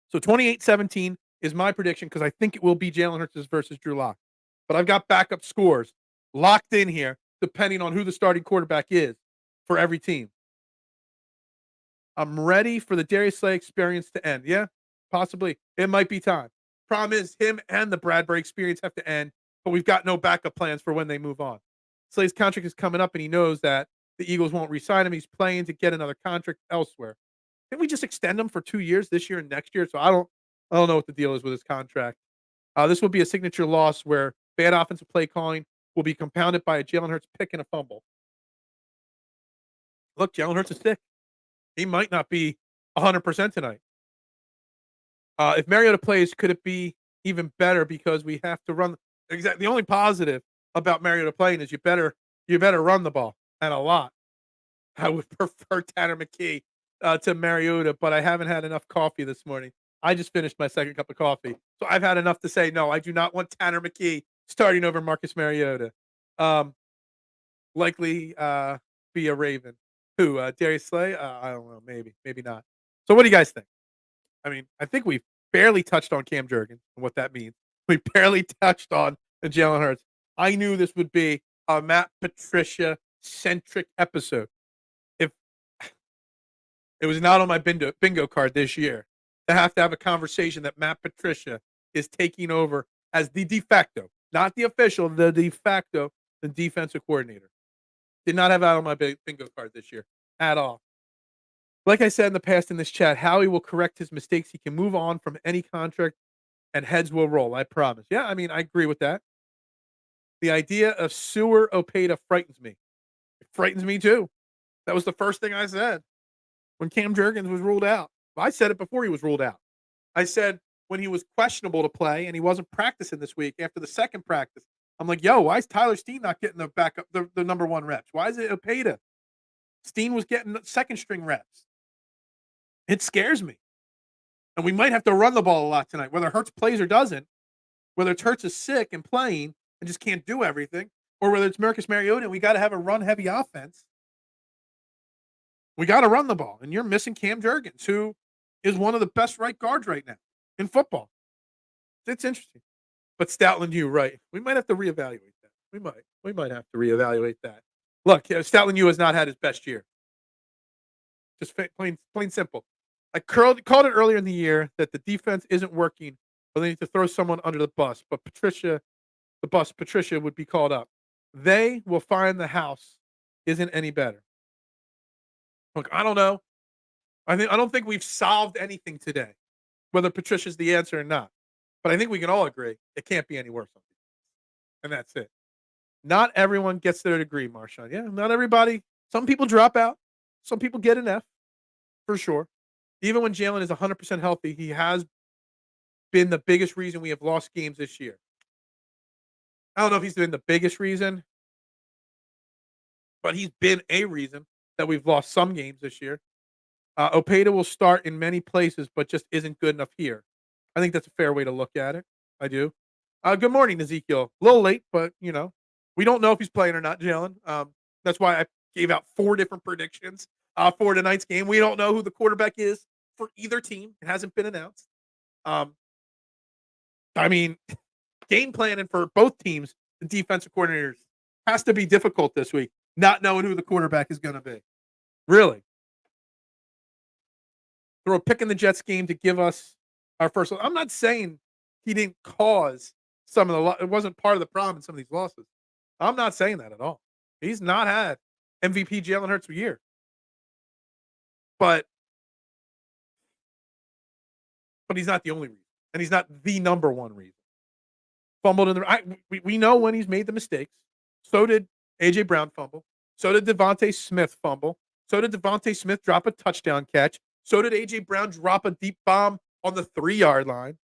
So 28-17 is my prediction because I think it will be Jalen Hurts versus Drew Lock. But I've got backup scores locked in here depending on who the starting quarterback is for every team. I'm ready for the Darius Slay experience to end. Yeah, possibly. It might be time. Problem is, him and the Bradbury experience have to end, but we've got no backup plans for when they move on. Slay's contract is coming up, and he knows that the Eagles won't re-sign him. He's playing to get another contract elsewhere. Can we just extend him for 2 years, this year and next year? So I don't know what the deal is with his contract. This will be a signature loss where bad offensive play calling will be compounded by a Jalen Hurts pick and a fumble. Look, Jalen Hurts is sick. He might not be 100% tonight. If Mariota plays, could it be even better because we have to run? The only positive about Mariota playing is you better run the ball, and a lot. I would prefer Tanner McKee to Mariota, but I haven't had enough coffee this morning. I just finished my second cup of coffee, so I've had enough to say no. I do not want Tanner McKee starting over Marcus Mariota. Likely be a Raven. Who? Darius Slay? I don't know. Maybe not. So what do you guys think? I mean, I think we've barely touched on Cam Jurgens and what that means. We barely touched on Jalen Hurts. I knew this would be a Matt Patricia centric episode. If it was not on my bingo card this year to have a conversation that Matt Patricia is taking over as the de facto, not the official, the de facto, the defensive coordinator. Did not have that on my bingo card this year at all. Like I said in the past in this chat, Howie will correct his mistakes. He can move on from any contract and heads will roll. I promise. Yeah, I mean, I agree with that. The idea of Sewer Opeta frightens me. It frightens me too. That was the first thing I said when Cam Jurgens was ruled out. I said it before he was ruled out. I said when he was questionable to play and he wasn't practicing this week after the second practice, I'm like, yo, why is Tyler Steen not getting the backup, the number one reps? Why is it Opeta? Steen was getting second string reps. It scares me. And we might have to run the ball a lot tonight, whether Hurts plays or doesn't, whether Hurts is sick and playing and just can't do everything, or whether it's Marcus Mariota and we got to have a run-heavy offense. We got to run the ball. And you're missing Cam Jurgens, who is one of the best right guards right now in football. It's interesting. But Stoutland, you right. We might have to reevaluate that. We might have to reevaluate that. Look, Stoutland, you has not had his best year. Just plain simple. I called it earlier in the year that the defense isn't working, but they need to throw someone under the bus. But Patricia would be called up. They will find the house isn't any better. Look, I don't know. I don't think we've solved anything today, whether Patricia's the answer or not. But I think we can all agree it can't be any worse. And that's it. Not everyone gets their degree, Marshawn. Yeah, not everybody. Some people drop out. Some people get an F, for sure. Even when Jalen is 100% healthy, he has been the biggest reason we have lost games this year. I don't know if he's been the biggest reason, but he's been a reason that we've lost some games this year. Opeta will start in many places, but just isn't good enough here. I think that's a fair way to look at it. I do. Good morning, Ezekiel. A little late, but, we don't know if he's playing or not, Jalen. That's why I gave out 4 different predictions for tonight's game. We don't know who the quarterback is for either team. It hasn't been announced. I mean, game planning for both teams, the defensive coordinators, has to be difficult this week, not knowing who the quarterback is going to be. Really. Throw a pick in the Jets game to give us our first. I'm not saying he didn't cause some of the. It wasn't part of the problem in some of these losses. I'm not saying that at all. He's not had MVP Jalen Hurts a year, but he's not the only reason, and he's not the number one reason. Fumbled in the we know when he's made the mistakes. So did A.J. Brown fumble. So did Devontae Smith fumble. So did Devontae Smith drop a touchdown catch. So did A.J. Brown drop a deep bomb on the 3-yard line.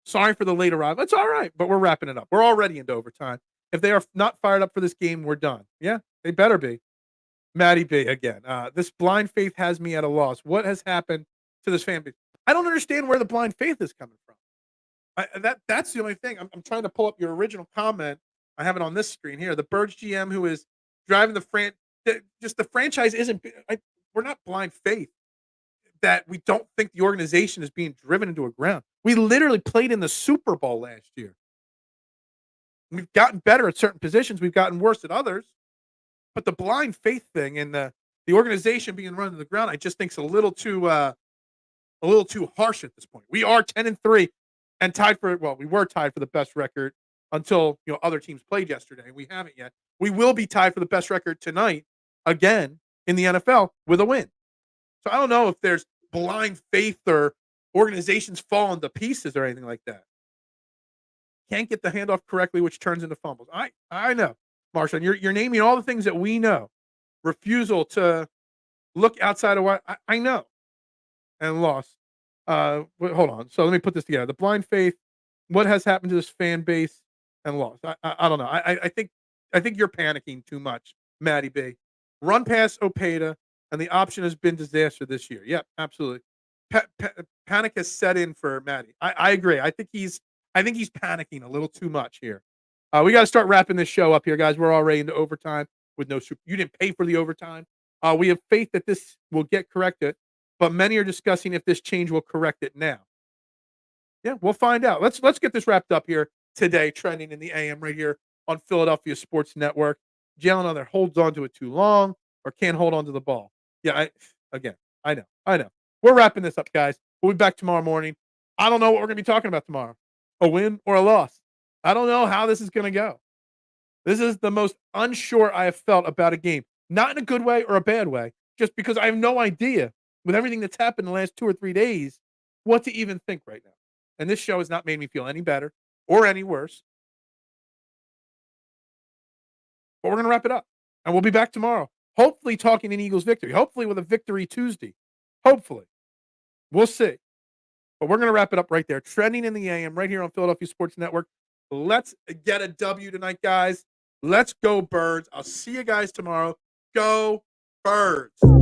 Sorry for the late arrival. It's all right, but we're wrapping it up. We're already into overtime. If they are not fired up for this game, we're done. Yeah, they better be. Matty B again. This blind faith has me at a loss. What has happened to this fan base? I don't understand where the blind faith is coming from. That's the only thing. I'm trying to pull up your original comment. I have it on this screen here. The Birds GM who is driving the franchise isn't. We're not blind faith that we don't think the organization is being driven into a ground. We literally played in the Super Bowl last year. We've gotten better at certain positions. We've gotten worse at others. But the blind faith thing and the organization being run to the ground, I just think is a little too harsh at this point. We are 10-3 and we were tied for the best record until other teams played yesterday. We haven't yet. We will be tied for the best record tonight again in the NFL with a win. So I don't know if there's blind faith or organizations falling to pieces or anything like that. Can't get the handoff correctly, which turns into fumbles. I know, Marshall. You're naming all the things that we know. Refusal to look outside of what I know, and loss. Hold on. So let me put this together. The blind faith. What has happened to this fan base and loss? I don't know. I think you're panicking too much, Matty B. Run past Opeda, and the option has been disaster this year. Yep, absolutely. Panic has set in for Matty. I agree. I think he's panicking a little too much here. We got to start wrapping this show up here, guys. We're already into overtime with no super. You didn't pay for the overtime. We have faith that this will get corrected, but many are discussing if this change will correct it now. Yeah, we'll find out. Let's get this wrapped up here today, trending in the AM right here on Philadelphia Sports Network. Jalen either holds on to it too long or can't hold on to the ball. Yeah, I know. We're wrapping this up, guys. We'll be back tomorrow morning. I don't know what we're going to be talking about tomorrow. A win or a loss. I don't know how this is going to go. This is the most unsure I have felt about a game. Not in a good way or a bad way, just because I have no idea with everything that's happened in the last 2 or 3 days what to even think right now. And this show has not made me feel any better or any worse. But we're going to wrap it up. And we'll be back tomorrow. Hopefully talking an Eagles victory. Hopefully with a victory Tuesday. Hopefully. We'll see. But we're going to wrap it up right there. Trending in the AM right here on Philadelphia Sports Network. Let's get a W tonight, guys. Let's go Birds. I'll see you guys tomorrow. Go Birds.